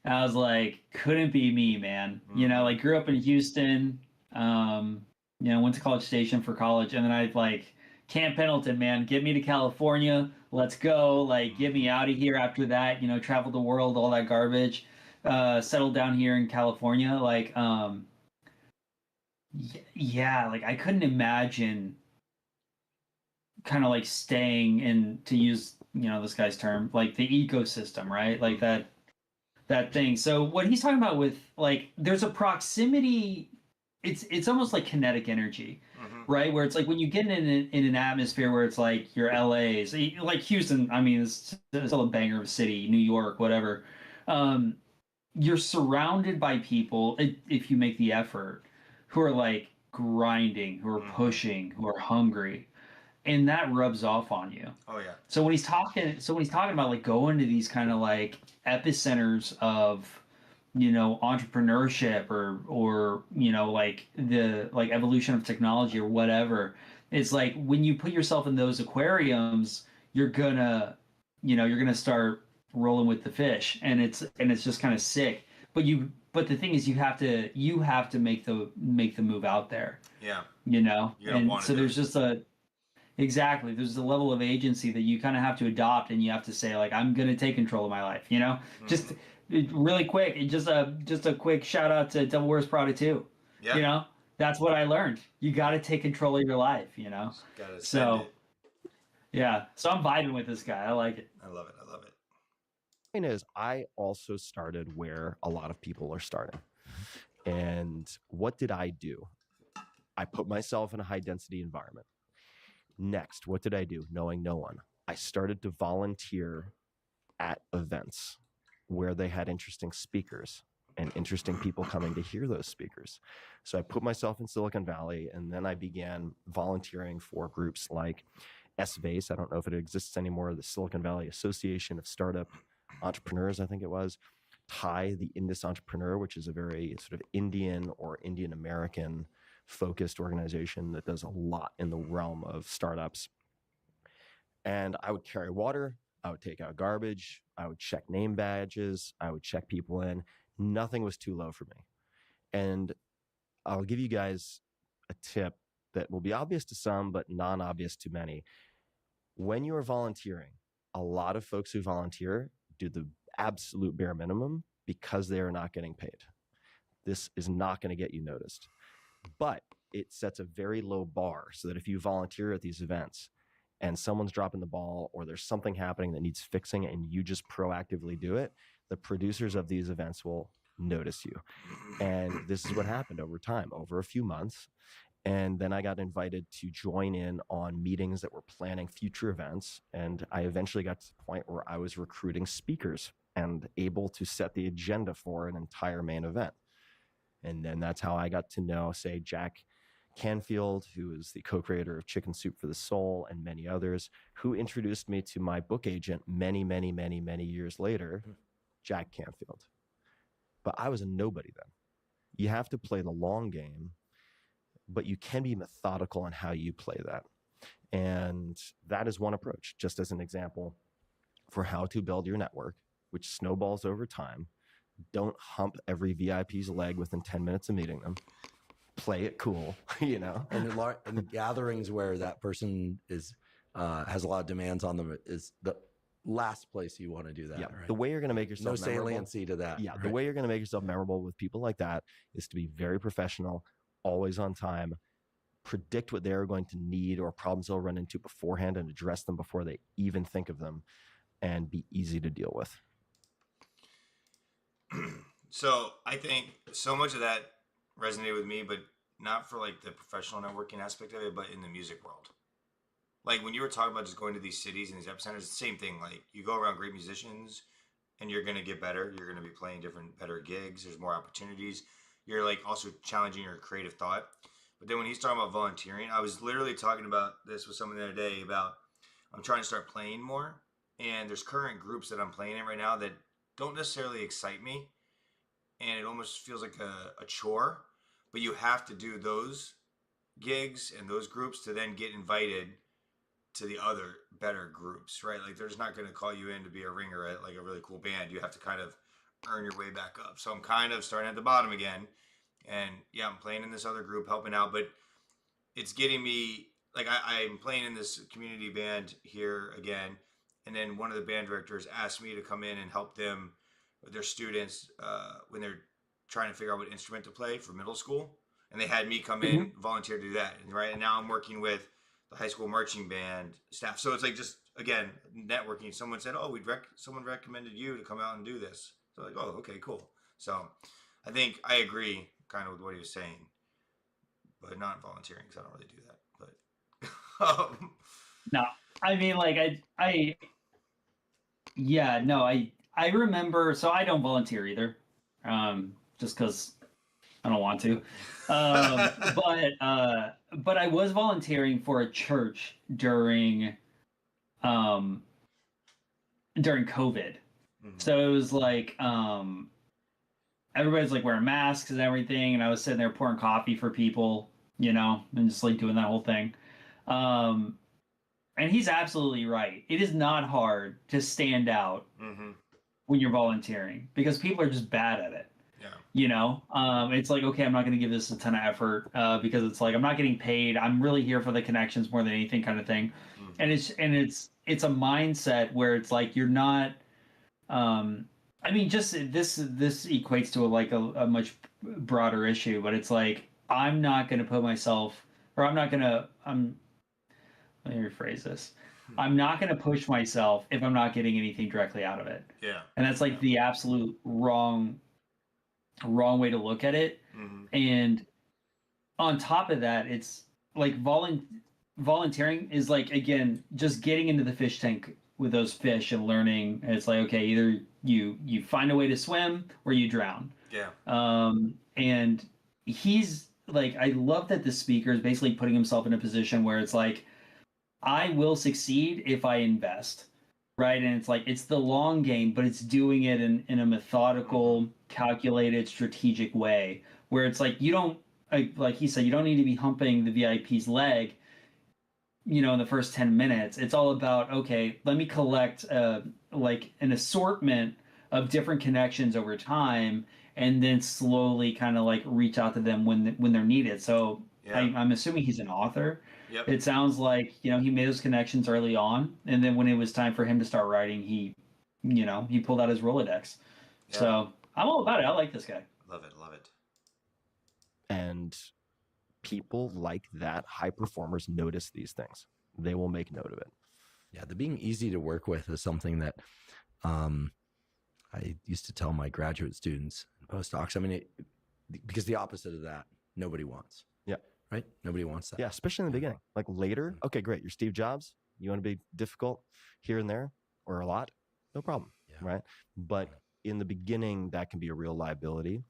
And I was like, couldn't be me, man. Like grew up in Houston. Went to College Station for college, and then I like Camp Pendleton, man. Get me to California. Let's go. Like, get me out of here after that. Travel the world, all that garbage. Settled down here in California. Like, yeah, like I couldn't imagine kind of like staying in, to use this guy's term, like the ecosystem, right? Like that thing. So what he's talking about with like there's a proximity, it's almost like kinetic energy, right? Where it's like when you get in an atmosphere where it's like your LA's, like Houston, I mean it's still a banger of a city, New York, whatever. You're surrounded by people, if you make the effort, who are like grinding, who are pushing, who are hungry, and that rubs off on you. Oh yeah. So when he's talking about like going to these kind of like epicenters of entrepreneurship or like the like evolution of technology or whatever, it's like when you put yourself in those aquariums, you're gonna start rolling with the fish, and it's just kind of sick. But the thing is, you have to make the move out there. Yeah. And so there's just exactly, there's a level of agency that you kind of have to adopt, and you have to say like, I'm gonna take control of my life. Just really quick, just a quick shout out to Devil Wears Prada 2. Yeah. That's what I learned. You got to take control of your life. So yeah, so I'm vibing with this guy. I like it. I love it. Point is, I also started where a lot of people are starting. And what did I do? I put myself in a high density environment. Next, what did I do? Knowing no one, I started to volunteer at events where they had interesting speakers and interesting people coming to hear those speakers. So I put myself in Silicon Valley, and then I began volunteering for groups like SVACE. I don't know if it exists anymore, the Silicon Valley Association of Startup Entrepreneurs, I think it was. TIE, the Indus Entrepreneur, which is a very sort of Indian or Indian American focused organization that does a lot in the realm of startups. And I would carry water, I would take out garbage, I would check name badges, I would check people in. Nothing was too low for me. And I'll give you guys a tip that will be obvious to some, but non-obvious to many. When you are volunteering, a lot of folks who volunteer do the absolute bare minimum because they are not getting paid. This is not going to get you noticed. But it sets a very low bar so that if you volunteer at these events and someone's dropping the ball or there's something happening that needs fixing and you just proactively do it, the producers of these events will notice you. And this is what happened over time, over a few months. And then I got invited to join in on meetings that were planning future events. And I eventually got to the point where I was recruiting speakers and able to set the agenda for an entire main event. And then that's how I got to know, say, Jack Canfield, who is the co-creator of Chicken Soup for the Soul and many others, who introduced me to my book agent many, many, many, many years later, Jack Canfield. But I was a nobody then. You have to play the long game, but you can be methodical in how you play that. And that is one approach, just as an example for how to build your network, which snowballs over time. Don't hump every VIP's leg within 10 minutes of meeting them. Play it cool, And in gatherings where that person is has a lot of demands on them is the last place you want to do that. Yeah, right? the way you're going to make yourself no saliency to that. Yeah, right? The way you're going to make yourself memorable with people like that is to be very professional, always on time, predict what they're going to need or problems they'll run into beforehand and address them before they even think of them, and be easy to deal with. So I think so much of that resonated with me, but not for like the professional networking aspect of it, but in the music world. Like when you were talking about just going to these cities and these epicenters, it's the same thing. Like you go around great musicians and you're going to get better. You're going to be playing better gigs. There's more opportunities. You're like also challenging your creative thought. But then when he's talking about volunteering, I was literally talking about this with someone the other day about I'm trying to start playing more. And there's current groups that I'm playing in right now that don't necessarily excite me. and it almost feels like a chore, but you have to do those gigs and those groups to then get invited to the other better groups, right? Like they're just not going to call you in to be a ringer at like a really cool band. You have to kind of earn your way back up. So I'm kind of starting at the bottom again, and yeah, I'm playing in this other group, helping out, but it's getting me like I'm playing in this community band here again, and then one of the band directors asked me to come in and help them with their students when they're trying to figure out what instrument to play for middle school, and they had me come in volunteer to do that, right? And now I'm working with the high school marching band staff. So it's like just again networking. Someone said, "Oh, someone recommended you to come out and do this." So like, "Oh, okay, cool." So I think I agree kind of with what he was saying, but not volunteering because I don't really do that. But no, I mean, like I remember. So I don't volunteer either, just because I don't want to. But I was volunteering for a church during COVID. So it was like everybody's like wearing masks and everything, and I was sitting there pouring coffee for people, and just like doing that whole thing. And he's absolutely right. It is not hard to stand out when you're volunteering because people are just bad at it. It's like, okay, I'm not going to give this a ton of effort because it's like I'm not getting paid. I'm really here for the connections more than anything, kind of thing. And it's a mindset where it's like you're not. I mean, just this equates to a much broader issue, but it's like I'm not going to put myself, or I'm not going to. Let me rephrase this. I'm not going to push myself if I'm not getting anything directly out of it. Yeah. And that's like the absolute wrong way to look at it. And on top of that, it's like volunteering is like, again, just getting into the fish tank with those fish and learning. And it's like, okay, either you find a way to swim or you drown. Yeah. And he's like, I love that the speaker is basically putting himself in a position where it's like, I will succeed if I invest, right? And it's like, it's the long game, but it's doing it in a methodical, calculated, strategic way where it's like, you don't, like he said, you don't need to be humping the VIP's leg, in the first 10 minutes. It's all about, okay, let me collect like an assortment of different connections over time and then slowly kind of like reach out to them when they're needed. So yeah. I'm assuming he's an author. Yep. It sounds like, he made those connections early on. And then when it was time for him to start writing, he pulled out his Rolodex. Yeah. So I'm all about it. I like this guy. Love it. And people like that, high performers, notice these things. They will make note of it. Yeah, the being easy to work with is something that I used to tell my graduate students and postdocs. I mean, because the opposite of that, nobody wants. Yeah. Right? Nobody wants that. Yeah, especially in the beginning. Like later, okay, great. You're Steve Jobs. You want to be difficult here and there or a lot? No problem. Yeah. Right? But in the beginning, that can be a real liability.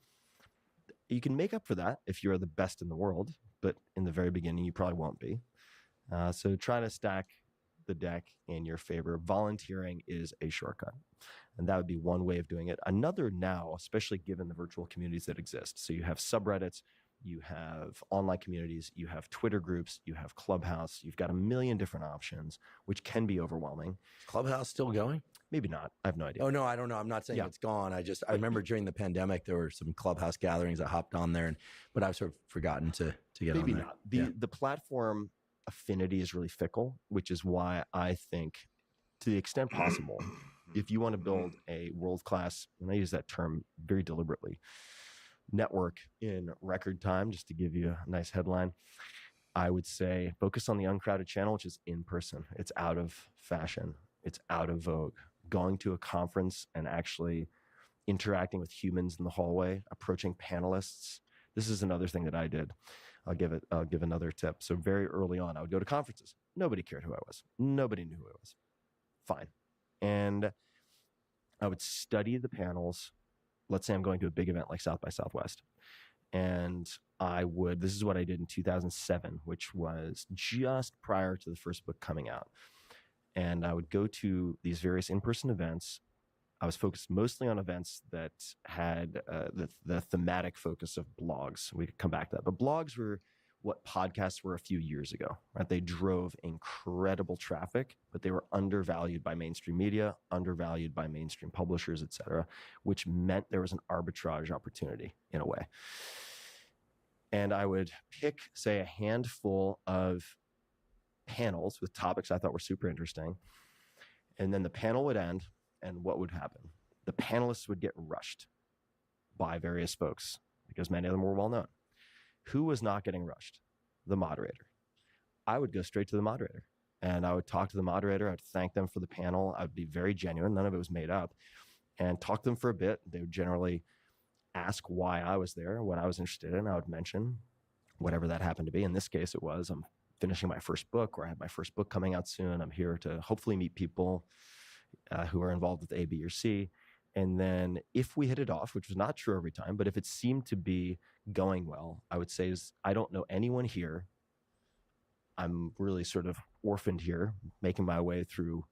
You can make up for that if you're the best in the world, but in the very beginning, you probably won't be. So try to stack the deck in your favor. Volunteering is a shortcut, and that would be one way of doing it. Another now, especially given the virtual communities that exist. So you have subreddits, you have online communities, you have Twitter groups, you have Clubhouse. You've got a million different options, which can be overwhelming. Is Clubhouse still going? Maybe not. I have no idea. Oh, no, I don't know. I'm not saying it's gone. I remember during the pandemic, there were some Clubhouse gatherings. I hopped on there, but I've sort of forgotten to get maybe on there. Not. The platform affinity is really fickle, which is why I think to the extent possible, if you want to build a world-class, and I use that term very deliberately, network in record time, just to give you a nice headline, I would say focus on the uncrowded channel, which is in person. It's out of fashion. It's out of vogue. Going to a conference and actually interacting with humans in the hallway, approaching panelists. This is another thing that I did. I'll give another tip. So very early on, I would go to conferences. Nobody cared who I was. Nobody knew who I was. Fine. And I would study the panels. Let's say I'm going to a big event like South by Southwest. And this is what I did in 2007, which was just prior to the first book coming out. And I would go to these various in-person events. I was focused mostly on events that had the thematic focus of blogs. We could come back to that. But blogs were what podcasts were a few years ago, right? They drove incredible traffic, but they were undervalued by mainstream media, undervalued by mainstream publishers, et cetera, which meant there was an arbitrage opportunity in a way. And I would pick, say, a handful of panels with topics I thought were super interesting. And then the panel would end, and what would happen? The panelists would get rushed by various folks because many of them were well known. Who was not getting rushed? The moderator. I would go straight to the moderator, and I would talk to the moderator. I'd thank them for the panel. I'd be very genuine. None of it was made up, and talk to them for a bit. They would generally ask why I was there, what I was interested in. I would mention whatever that happened to be. In this case, it was I'm finishing my first book, or I have my first book coming out soon. I'm here to hopefully meet people who are involved with A, B, or C. And then if we hit it off, which was not true every time, but if it seemed to be going well, I would say is I don't know anyone here. I'm really sort of orphaned here, making my way through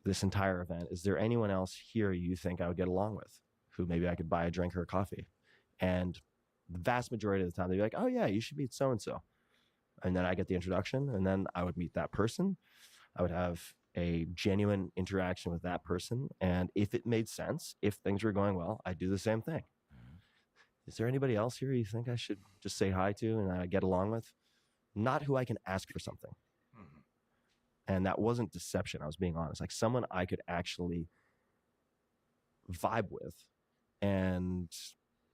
this entire event. Is there anyone else here you think I would get along with, who maybe I could buy a drink or a coffee? And the vast majority of the time, they'd be like, oh yeah, you should meet so-and-so. And then I get the introduction, and then I would meet that person. I would have a genuine interaction with that person. And if it made sense, if things were going well, I'd do the same thing. Is there anybody else here you think I should just say hi to and get along with? Not who I can ask for something. And that wasn't deception. I was being honest. Like someone I could actually vibe with. And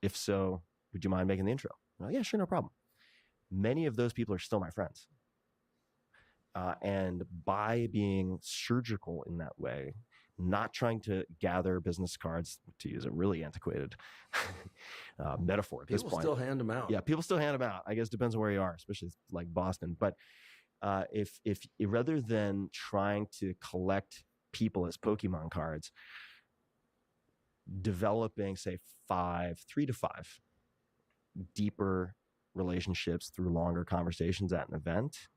if so, would you mind making the intro? Like, yeah, sure, no problem. Many of those people are still my friends. And by being surgical in that way, not trying to gather business cards, to use a really antiquated metaphor at this point. People still hand them out. Yeah, people still hand them out. I guess it depends on where you are, especially like Boston. But if rather than trying to collect people as Pokemon cards, developing, say, 3 to 5 deeper relationships through longer conversations at an event,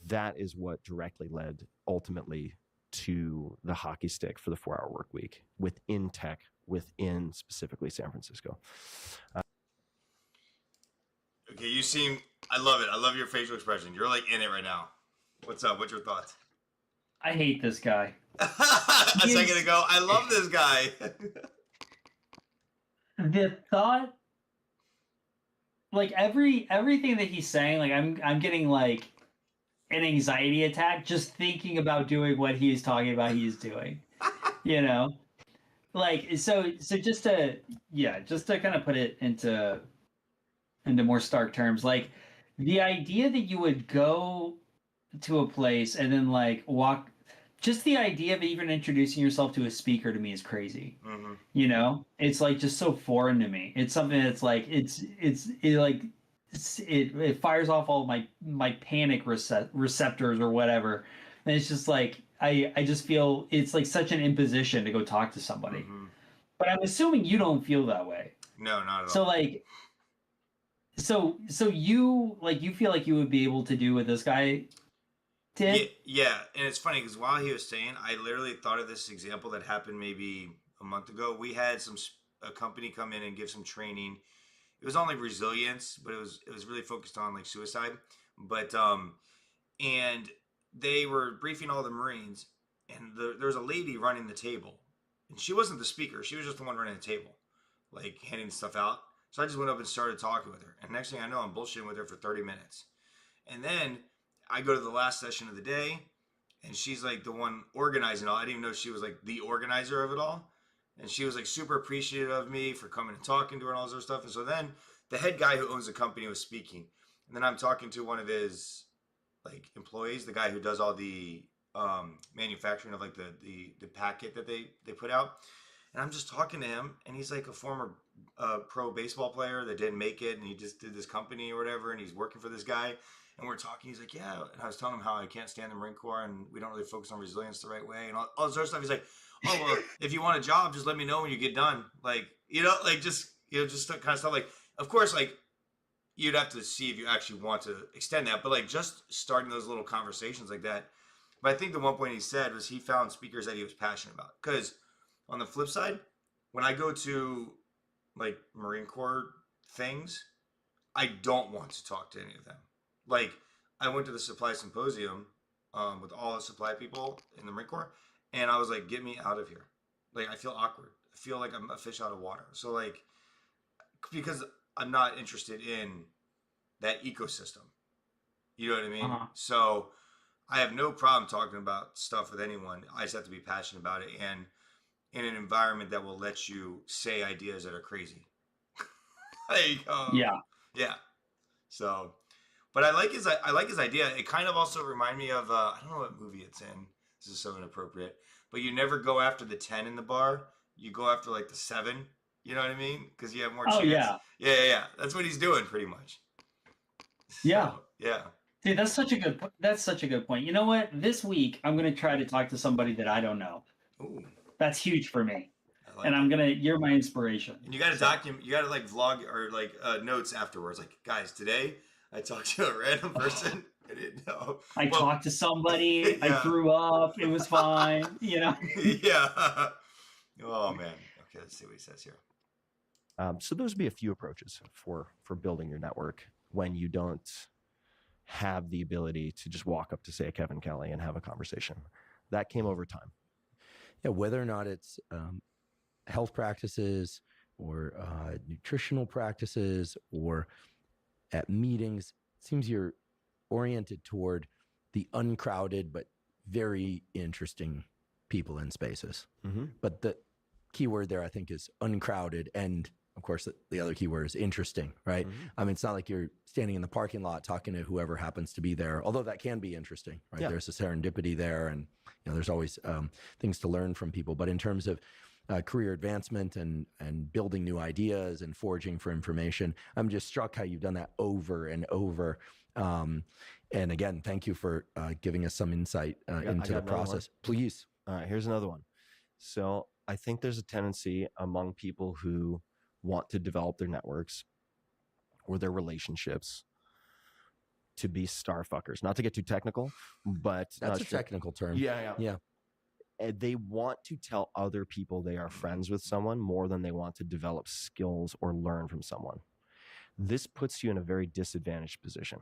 that is what directly led ultimately to the hockey stick for the 4-Hour Work Week within tech, within specifically San Francisco. Okay, you seem, I love it. I love your facial expression. You're like in it right now. What's up? What's your thoughts? I hate this guy. A second ago, I love this guy. The thought, like everything that he's saying, like I'm getting like an anxiety attack just thinking about doing what he's talking about he's doing. You know? Like so just to kind of put it into more stark terms, like the idea that you would go to a place and then like walk, just the idea of even introducing yourself to a speaker to me is crazy. Mm-hmm. You know, it's like just so foreign to me. It's something that's like it fires off all my panic receptors or whatever, and it's just like I just feel it's like such an imposition to go talk to somebody. Mm-hmm. But I'm assuming you don't feel that way. No, not at all. So like, so you feel like you would be able to do what this guy did? Yeah, and it's funny because while he was saying, I literally thought of this example that happened maybe a month ago. We had a company come in and give some training. It was on like resilience, but it was really focused on like suicide. But and they were briefing all the Marines, and there was a lady running the table, and she wasn't the speaker. She was just the one running the table, like handing stuff out. So I just went up and started talking with her, and next thing I know, I'm bullshitting with her for 30 minutes, and then I go to the last session of the day, and she's like the one organizing it all. I didn't even know she was like the organizer of it all. And she was like super appreciative of me for coming and talking to her and all this other stuff. And so then the head guy who owns the company was speaking. And then I'm talking to one of his like employees, the guy who does all the manufacturing of like the packet that they put out. And I'm just talking to him, and he's like a former pro baseball player that didn't make it, and he just did this company or whatever, and he's working for this guy. And we're talking, he's like, yeah. And I was telling him how I can't stand the Marine Corps, and we don't really focus on resilience the right way, and all this other stuff. He's like, oh, well, if you want a job, just let me know when you get done. Like, just kind of stuff. Like, of course, like, you'd have to see if you actually want to extend that. But, like, just starting those little conversations like that But I think the one point he said was he found speakers that he was passionate about. Because on the flip side, when I go to like Marine Corps things, I don't want to talk to any of them. Like I went to the supply symposium with all the supply people in the Marine Corps, and I was like, "Get me out of here!" Like I feel awkward. I feel like I'm a fish out of water. So like, because I'm not interested in that ecosystem. You know what I mean? So I have no problem talking about stuff with anyone. I just have to be passionate about it and in an environment that will let you say ideas that are crazy. Like, yeah. So, but I like his idea. It kind of also remind me of I don't know what movie it's in. This is so inappropriate. But you never go after the 10 in the bar. You go after like the 7. You know what I mean? Because you have more chance. Yeah. That's what he's doing pretty much. Yeah. So, yeah. Dude, that's such a good point. You know what? This week I'm gonna try to talk to somebody that I don't know. Ooh. That's huge for me. And you're my inspiration. And you got to document, you got to like vlog or like notes afterwards. Like, guys, today I talked to a random person. I didn't know. I talked to somebody. Yeah. I threw up. It was fine. Yeah. Oh man. Okay, let's see what he says here. So those would be a few approaches for building your network when you don't have the ability to just walk up to, say, Kevin Kelly and have a conversation. That came over time. Yeah, whether or not it's health practices or nutritional practices or at meetings, it seems you're oriented toward the uncrowded but very interesting people in spaces. Mm-hmm. But the key word there, I think, is uncrowded, and of course, the other key word is interesting, right? Mm-hmm. I mean, it's not like you're standing in the parking lot talking to whoever happens to be there, although that can be interesting, right? Yeah. There's a serendipity there, and there's always things to learn from people. But in terms of career advancement and building new ideas and foraging for information, I'm just struck how you've done that over and over. And again, thank you for giving us some insight into the process. Please. All right, here's another one. So I think there's a tendency among people who want to develop their networks or their relationships to be star fuckers. Not to get too technical, but that's a technical term. Yeah. And they want to tell other people they are friends with someone more than they want to develop skills or learn from someone. This puts you in a very disadvantaged position,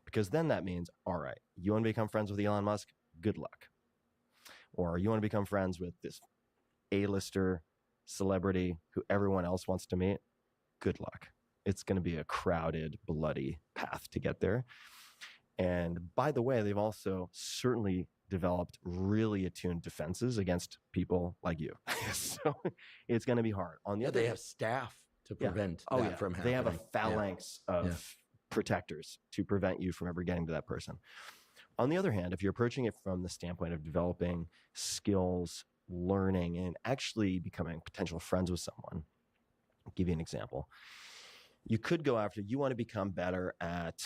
because then that means, all right, you want to become friends with Elon Musk? Good luck. Or you want to become friends with this A-lister celebrity who everyone else wants to meet? Good luck. It's going to be a crowded, bloody path to get there. And by the way, they've also certainly developed really attuned defenses against people like you. So it's going to be hard. On the other they hand, have staff to prevent that from happening. They have a phalanx of protectors to prevent you from ever getting to that person. On the other hand, if you're approaching it from the standpoint of developing skills, learning, and actually becoming potential friends with someone, I'll give you an example. You could go after, you want to become better at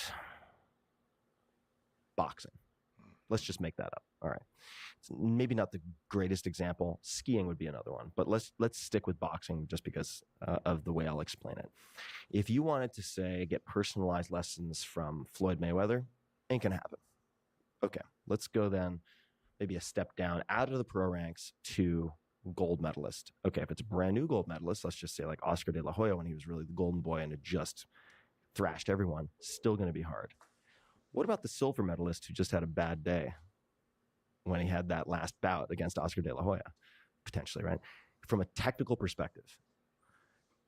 boxing. Let's just make that up. All right. It's maybe not the greatest example. Skiing would be another one, but let's stick with boxing just because of the way I'll explain it. If you wanted to, say, get personalized lessons from Floyd Mayweather, ain't gonna happen. Okay, let's go then maybe a step down out of the pro ranks to gold medalist. Okay, if it's a brand new gold medalist, let's just say like Oscar de la Hoya when he was really the golden boy and had just thrashed everyone, still going to be hard. What about the silver medalist who just had a bad day when he had that last bout against Oscar de la Hoya? Potentially, right? From a technical perspective,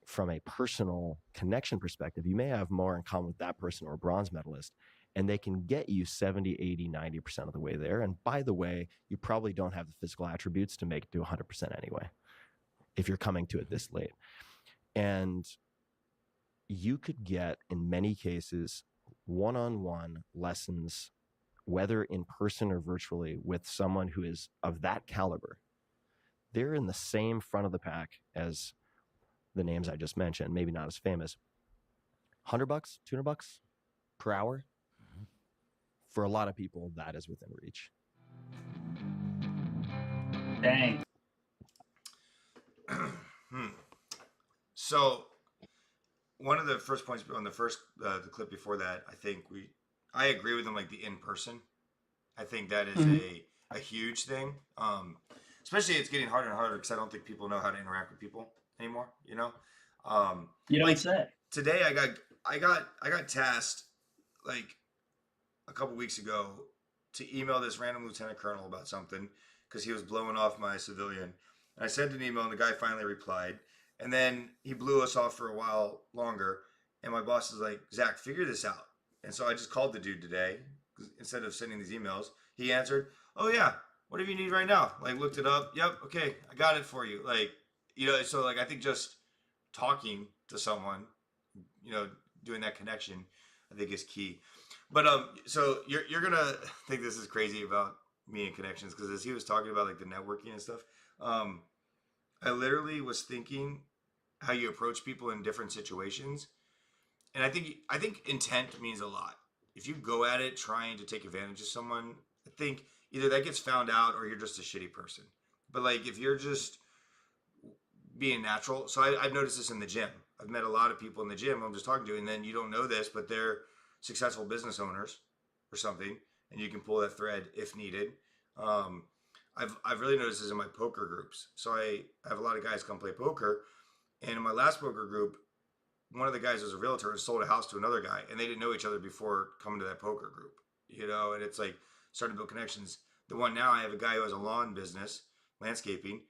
from a personal connection perspective, you may have more in common with that person or a bronze medalist, and they can get you 70, 80, 90% of the way there. And by the way, you probably don't have the physical attributes to make it to 100% anyway, if you're coming to it this late. And you could get, in many cases, one-on-one lessons, whether in person or virtually, with someone who is of that caliber. They're in the same front of the pack as the names I just mentioned, maybe not as famous. $100, $200 per hour. For a lot of people, that is within reach. Dang. So, one of the first points on the clip before that, I agree with him, like the in-person. I think that is a huge thing. Especially it's getting harder and harder because I don't think people know how to interact with people anymore. You know, You don't like say. today I got tasked like a couple weeks ago to email this random lieutenant colonel about something because he was blowing off my civilian. And I sent an email and the guy finally replied. And then he blew us off for a while longer. And my boss is like, Zach, figure this out. And so I just called the dude today instead of sending these emails. He answered, oh, yeah, whatever you need right now. Like, looked it up. Yep, okay, I got it for you. Like, you know, so like I think just talking to someone, you know, doing that connection, I think is key. But so you're gonna think this is crazy about me and connections because as he was talking about like the networking and stuff, I literally was thinking how you approach people in different situations, and I think intent means a lot. If you go at it trying to take advantage of someone, I think either that gets found out or you're just a shitty person. But like if you're just being natural, so I've noticed this in the gym. I've met a lot of people in the gym I'm just talking to, and then you don't know this, but they're successful business owners or something, and you can pull that thread if needed. I've really noticed this in my poker groups. So I have a lot of guys come play poker, and in my last poker group, one of the guys was a realtor and sold a house to another guy, and they didn't know each other before coming to that poker group, you know, and it's like starting to build connections. The one now I have a guy who has a lawn business, landscaping,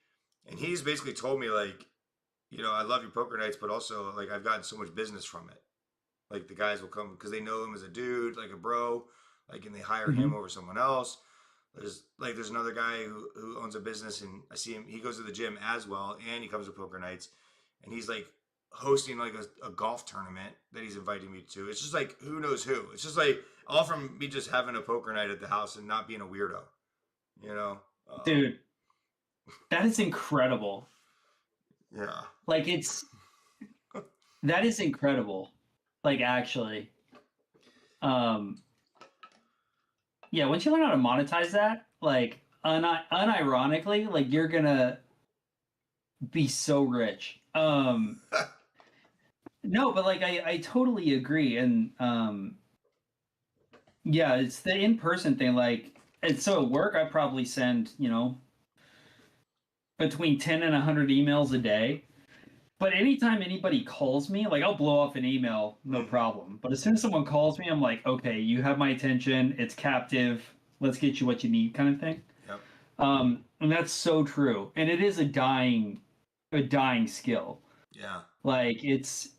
and he's basically told me like, you know, I love your poker nights, but also like I've gotten so much business from it. Like the guys will come because they know him as a dude, like a bro, like, and they hire him over someone else. There's another guy who owns a business, and I see him. He goes to the gym as well, and he comes to poker nights, and he's like hosting like a golf tournament that he's inviting me to. It's just like who knows who. It's just like all from me just having a poker night at the house and not being a weirdo, you know. Dude, that is incredible. Yeah. Like that is incredible. Like actually. Yeah, once you learn how to monetize that, like unironically, like you're gonna be so rich. No, but like I totally agree. And yeah, it's the in-person thing. Like, and so at work I probably send, you know, between 10 and 100 emails a day. But anytime anybody calls me, like I'll blow off an email, no problem. But as soon as someone calls me, I'm like, okay, you have my attention. It's captive. Let's get you what you need, kind of thing. Yep. And that's so true. And it is a dying skill. Yeah. Like it's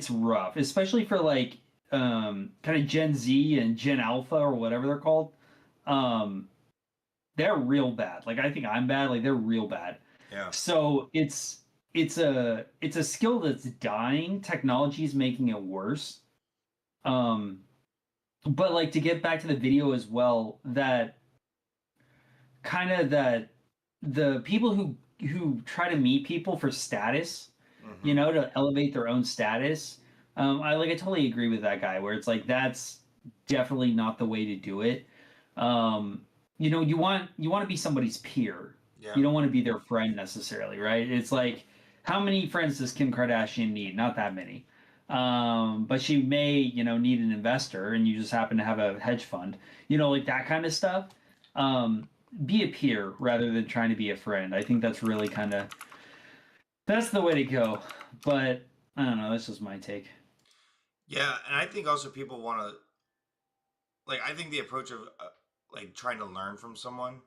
rough, especially for like kind of Gen Z and Gen Alpha or whatever they're called. They're real bad. Like I think I'm bad. Like they're real bad. Yeah. So it's a skill that's dying. Technology is making it worse. But like to get back to the video as well, that kind of that the people who try to meet people for status, you know, to elevate their own status. I totally agree with that guy where it's like that's definitely not the way to do it. You know, you want to be somebody's peer. Yeah. You don't want to be their friend necessarily, right? It's like, how many friends does Kim Kardashian need? Not that many. But she may, you know, need an investor, and you just happen to have a hedge fund. You know, like that kind of stuff. Be a peer rather than trying to be a friend. I think that's really that's the way to go. But I don't know. That's just my take. Yeah, and I think also people want to, like, I think the approach of like trying to learn from someone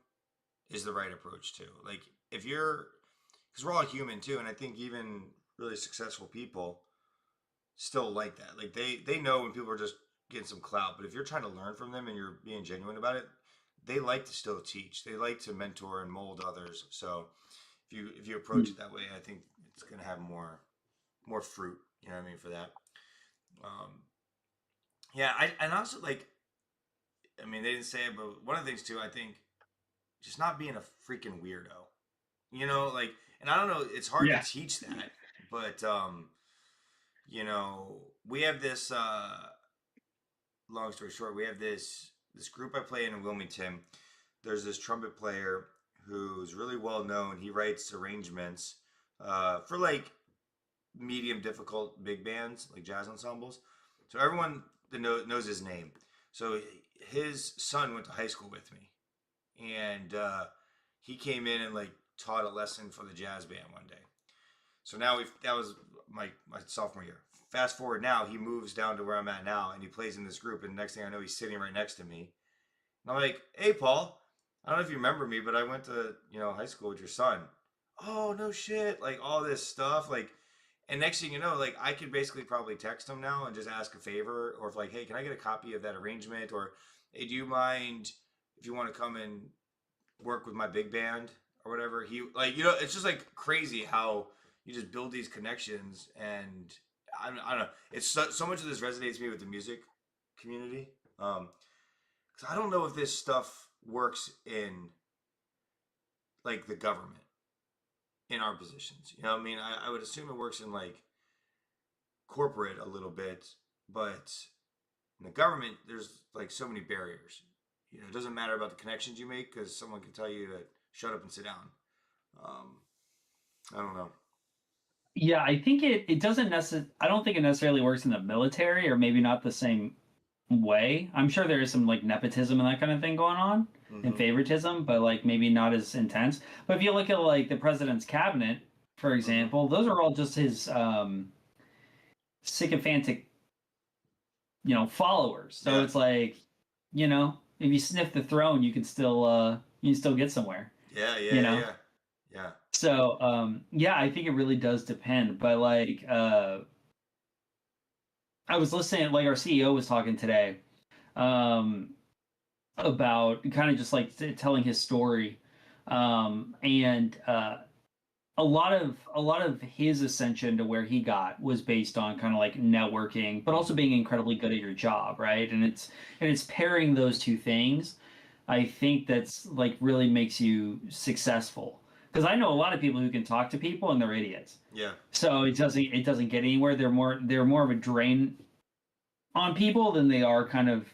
is the right approach too. Like, if you're, because we're all human too, and I think even really successful people still like that. Like they know when people are just getting some clout, but if you're trying to learn from them and you're being genuine about it, they like to still teach. They like to mentor and mold others. So if you approach it that way, I think it's going to have more fruit. You know what I mean for that. Yeah, and also like, I mean, they didn't say it, but one of the things too, I think, just not being a freaking weirdo. You know, like, and I don't know, it's hard to teach that, but you know, we have this. Long story short, we have this group I play in Wilmington. There's this trumpet player who's really well known. He writes arrangements for like medium difficult big bands, like jazz ensembles. So everyone that knows his name. So his son went to high school with me, and he came in and like taught a lesson for the jazz band one day. So now that was my sophomore year. Fast forward now, he moves down to where I'm at now, and he plays in this group. And next thing I know, he's sitting right next to me. And I'm like, "Hey, Paul, I don't know if you remember me, but I went to high school with your son." "Oh, no shit!" Like all this stuff, like. And next thing you know, like I could basically probably text him now and just ask a favor, or if like, "Hey, can I get a copy of that arrangement?" Or, "Hey, do you mind if you want to come and work with my big band or whatever?" He like, it's just like crazy how you just build these connections, and I don't know. It's so much of this resonates me with the music community, because I don't know if this stuff works in like the government in our positions. You know what I mean? I would assume it works in like corporate a little bit, but in the government, there's like so many barriers. It doesn't matter about the connections you make because someone can tell you to shut up and sit down. I don't know. Yeah, I think it doesn't necessarily. I don't think it necessarily works in the military, or maybe not the same way. I'm sure there is some like nepotism and that kind of thing going on, and favoritism, but like maybe not as intense. But if you look at like the president's cabinet, for example, those are all just his sycophantic, followers. So it's like, if you sniff the throne, you can still get somewhere. Yeah. So yeah, I think it really does depend. But like I was listening, like our CEO was talking today about kind of just like telling his story, and a lot of his ascension to where he got was based on kind of like networking, but also being incredibly good at your job, right? And it's pairing those two things. I think that's like really makes you successful. Because I know a lot of people who can talk to people and they're idiots. Yeah. So it doesn't get anywhere. They're more of a drain on people than they are kind of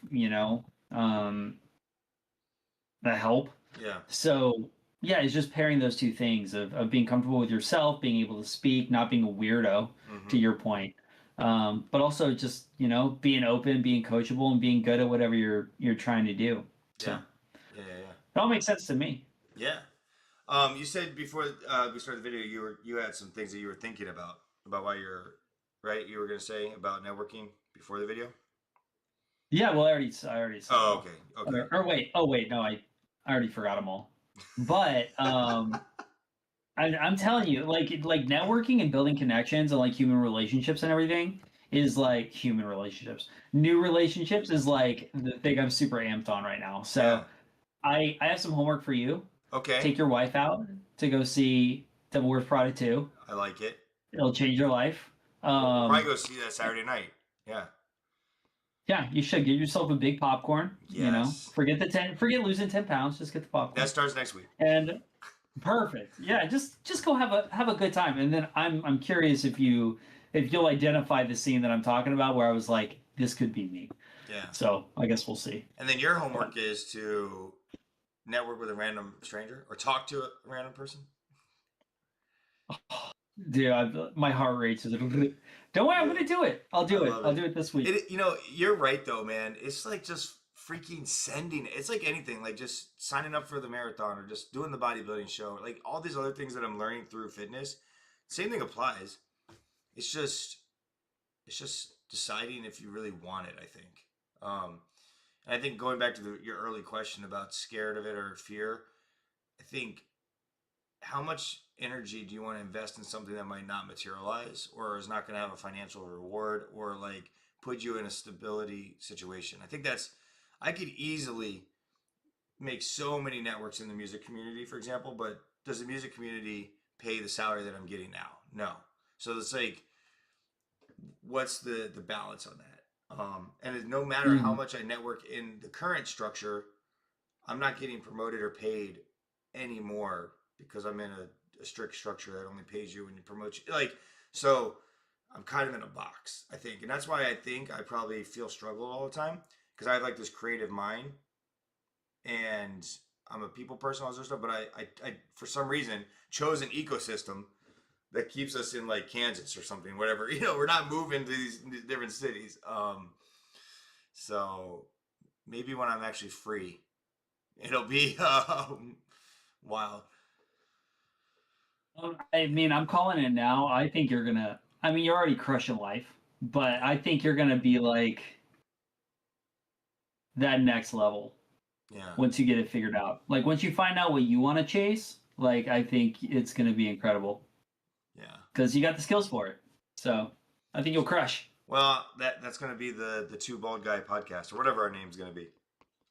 a help. Yeah. So yeah, it's just pairing those two things of being comfortable with yourself, being able to speak, not being a weirdo, to your point, but also just being open, being coachable, and being good at whatever you're trying to do. So, yeah. It all makes sense to me. Yeah. You said before we started the video, you had some things that you were thinking about why you're right. You were going to say about networking before the video. Yeah, well, I already said. Oh, okay. Or wait, no, I already forgot them all. But I'm telling you, like networking and building connections and like human relationships and everything is like human relationships. New relationships is like the thing I'm super amped on right now. So I have some homework for you. Okay. Take your wife out to go see Devil Wears Prada 2. I like it. It'll change your life. We'll probably go see that Saturday night. Yeah. Yeah, you should get yourself a big popcorn. Yes. Forget losing 10 pounds. Just get the popcorn. That starts next week. And perfect. Yeah, just go have a good time. And then I'm curious if you'll identify the scene that I'm talking about where I was like, this could be me. Yeah. So I guess we'll see. And then your homework is to network with a random stranger or talk to a random person. Dude, my heart rate's don't worry, I'm gonna do it. I'll do it. I'll do it this week. You're right though, man. It's like just freaking sending. It's like anything, like just signing up for the marathon or just doing the bodybuilding show, like all these other things that I'm learning through fitness. Same thing applies. It's just deciding if you really want it. I think. And I think going back to your early question about scared of it or fear, I think how much energy do you want to invest in something that might not materialize or is not going to have a financial reward or like put you in a stability situation? I think I could easily make so many networks in the music community, for example, but does the music community pay the salary that I'm getting now? No. So it's like, what's the balance on that? And no matter how much I network in the current structure, I'm not getting promoted or paid anymore because I'm in a strict structure that only pays you when you promote you. Like, so I'm kind of in a box, I think. And that's why I think I probably feel struggle all the time because I have like this creative mind and I'm a people person, all this stuff, but I for some reason chose an ecosystem that keeps us in like Kansas or something, whatever. We're not moving to these different cities. So maybe when I'm actually free, It'll be wild. I mean, I'm calling it now. I think you're gonna. I mean, you're already crushing life, but I think you're gonna be like that next level Yeah. once you get it figured out. Like once you find out what you want to chase, like I think it's gonna be incredible Yeah. because you got the skills for it. So I think you'll crush. Well, that's going to be the Two Bald Guy podcast or whatever our name's going to be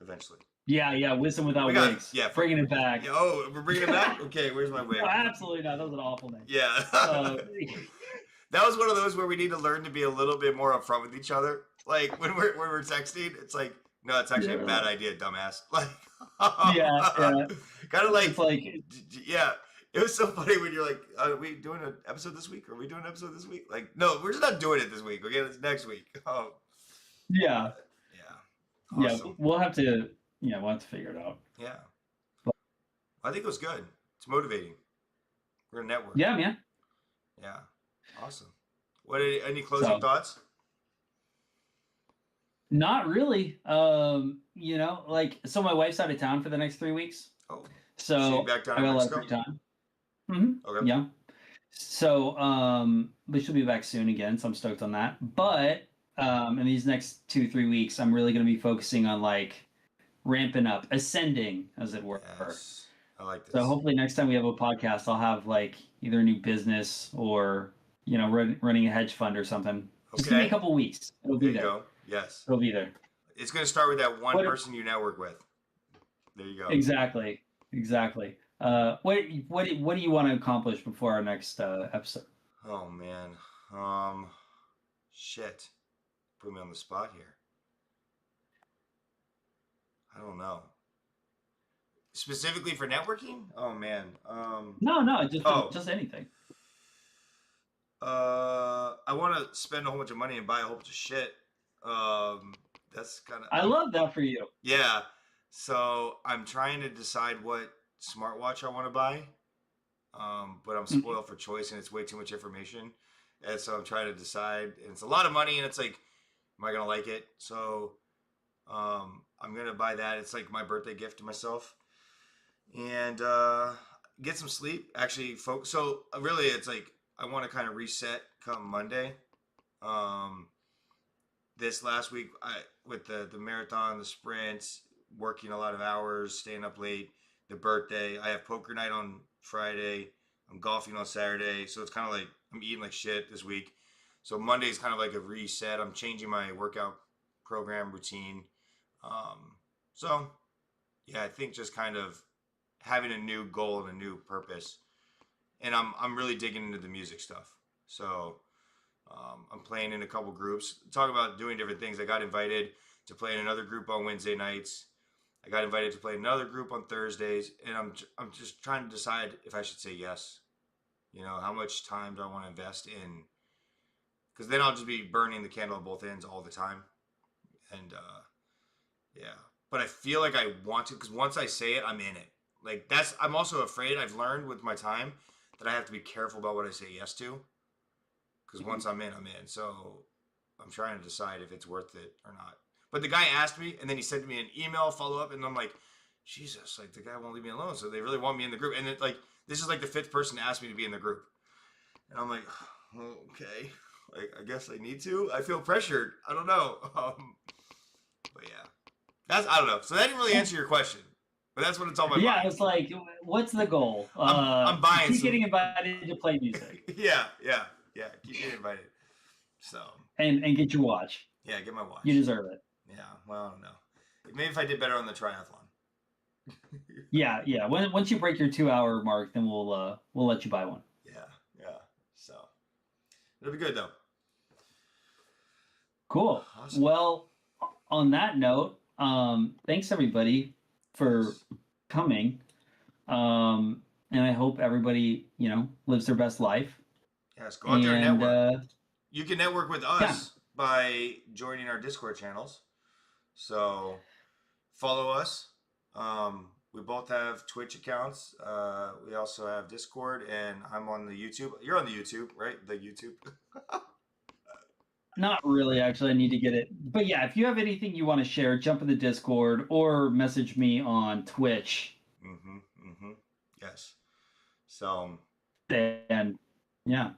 eventually. Yeah. Wisdom without We got- wigs. yeah, bringing it back. Yeah, oh, we're bringing it back? Okay, where's my wig? No, absolutely not. That was an awful name. Yeah. That was one of those where we need to learn to be a little bit more upfront with each other. Like when we're texting, it's like, no, it's actually a bad idea, dumbass. Like, yeah. kind of like, It's like, yeah. It was so funny when you're like, are we doing an episode this week? Are we doing an episode this week? Like, no, we're just not doing it this week. Okay, it's next week. Oh, yeah. yeah. Awesome. Yeah, we'll have to figure it out. Yeah. I think it was good. It's motivating. We're a network. Yeah, man. Yeah. Awesome. What any closing thoughts? Not really. So my wife's out of town for the next 3 weeks. Oh. So She back down I in got a lot of Mexico? free time. Mm-hmm. Okay. Yeah. So, but she'll be back soon again, so I'm stoked on that. But in these next 2-3 weeks, I'm really going to be focusing on like ramping up, ascending, as it were. Yes. I like this. So hopefully next time we have a podcast, I'll have like either a new business or running a hedge fund or something. Just give me a couple weeks. It'll be there. You go. Yes. It'll be there. It's going to start with that one What- person you network with. There you go. Exactly. What do you want to accomplish before our next episode? Oh man. Shit. Put me on the spot here. I don't know. Specifically for networking? Oh man. No, Oh. just anything. I want to spend a whole bunch of money and buy a whole bunch of shit. That's kind of. I love that for you. Yeah. So I'm trying to decide what smartwatch I want to buy. But I'm spoiled for choice and it's way too much information. And so I'm trying to decide. And it's a lot of money and it's like, am I going to like it? So I'm going to buy that. It's like my birthday gift to myself. And get some sleep. Actually, folks. So really, it's like I want to kind of reset come Monday. This last week, with the marathon, the sprints, working a lot of hours, staying up late, the birthday. I have poker night on Friday. I'm golfing on Saturday. So it's kind of like I'm eating like shit this week. So Monday is kind of like a reset. I'm changing my workout program routine. So yeah, I think just kind of having a new goal and a new purpose. And I'm really digging into the music stuff. So I'm playing in a couple groups. Talk about doing different things. I got invited to play in another group on Wednesday nights. I got invited to play in another group on Thursdays, and I'm just trying to decide if I should say yes. How much time do I want to invest in? Because then I'll just be burning the candle at both ends all the time. And yeah, but I feel like I want to, because once I say it, I'm in it. Like I'm also afraid. I've learned with my time that I have to be careful about what I say yes to. Because once I'm in, I'm in. So I'm trying to decide if it's worth it or not. But the guy asked me, and then he sent me an email follow-up, and I'm like, Jesus, like, the guy won't leave me alone. So they really want me in the group. And this is like the 5th person to ask me to be in the group. And I'm like, oh, okay. Like, I guess I need to. I feel pressured. I don't know. But yeah. I don't know. So that didn't really answer your question. But that's what it's on my mind. Yeah, it's like, what's the goal? I'm buying keep getting invited to play music. Yeah. Keep getting invited. So. And get your watch. Yeah, get my watch. You deserve it. Yeah, well, I don't know. Maybe if I did better on the triathlon. Yeah. Once you break your 2-hour mark, then we'll let you buy one. Yeah. So it'll be good though. Cool. Awesome. Well, on that note, thanks everybody for coming. And I hope everybody, lives their best life. Yes, go out there and network. You can network with us by joining our Discord channels. So follow us. We both have Twitch accounts. We also have Discord, and I'm on the YouTube. You're on the YouTube, right? The YouTube. Not really, actually. I need to get it. But yeah, if you have anything you want to share, jump in the Discord or message me on Twitch. Yes. So. And yeah.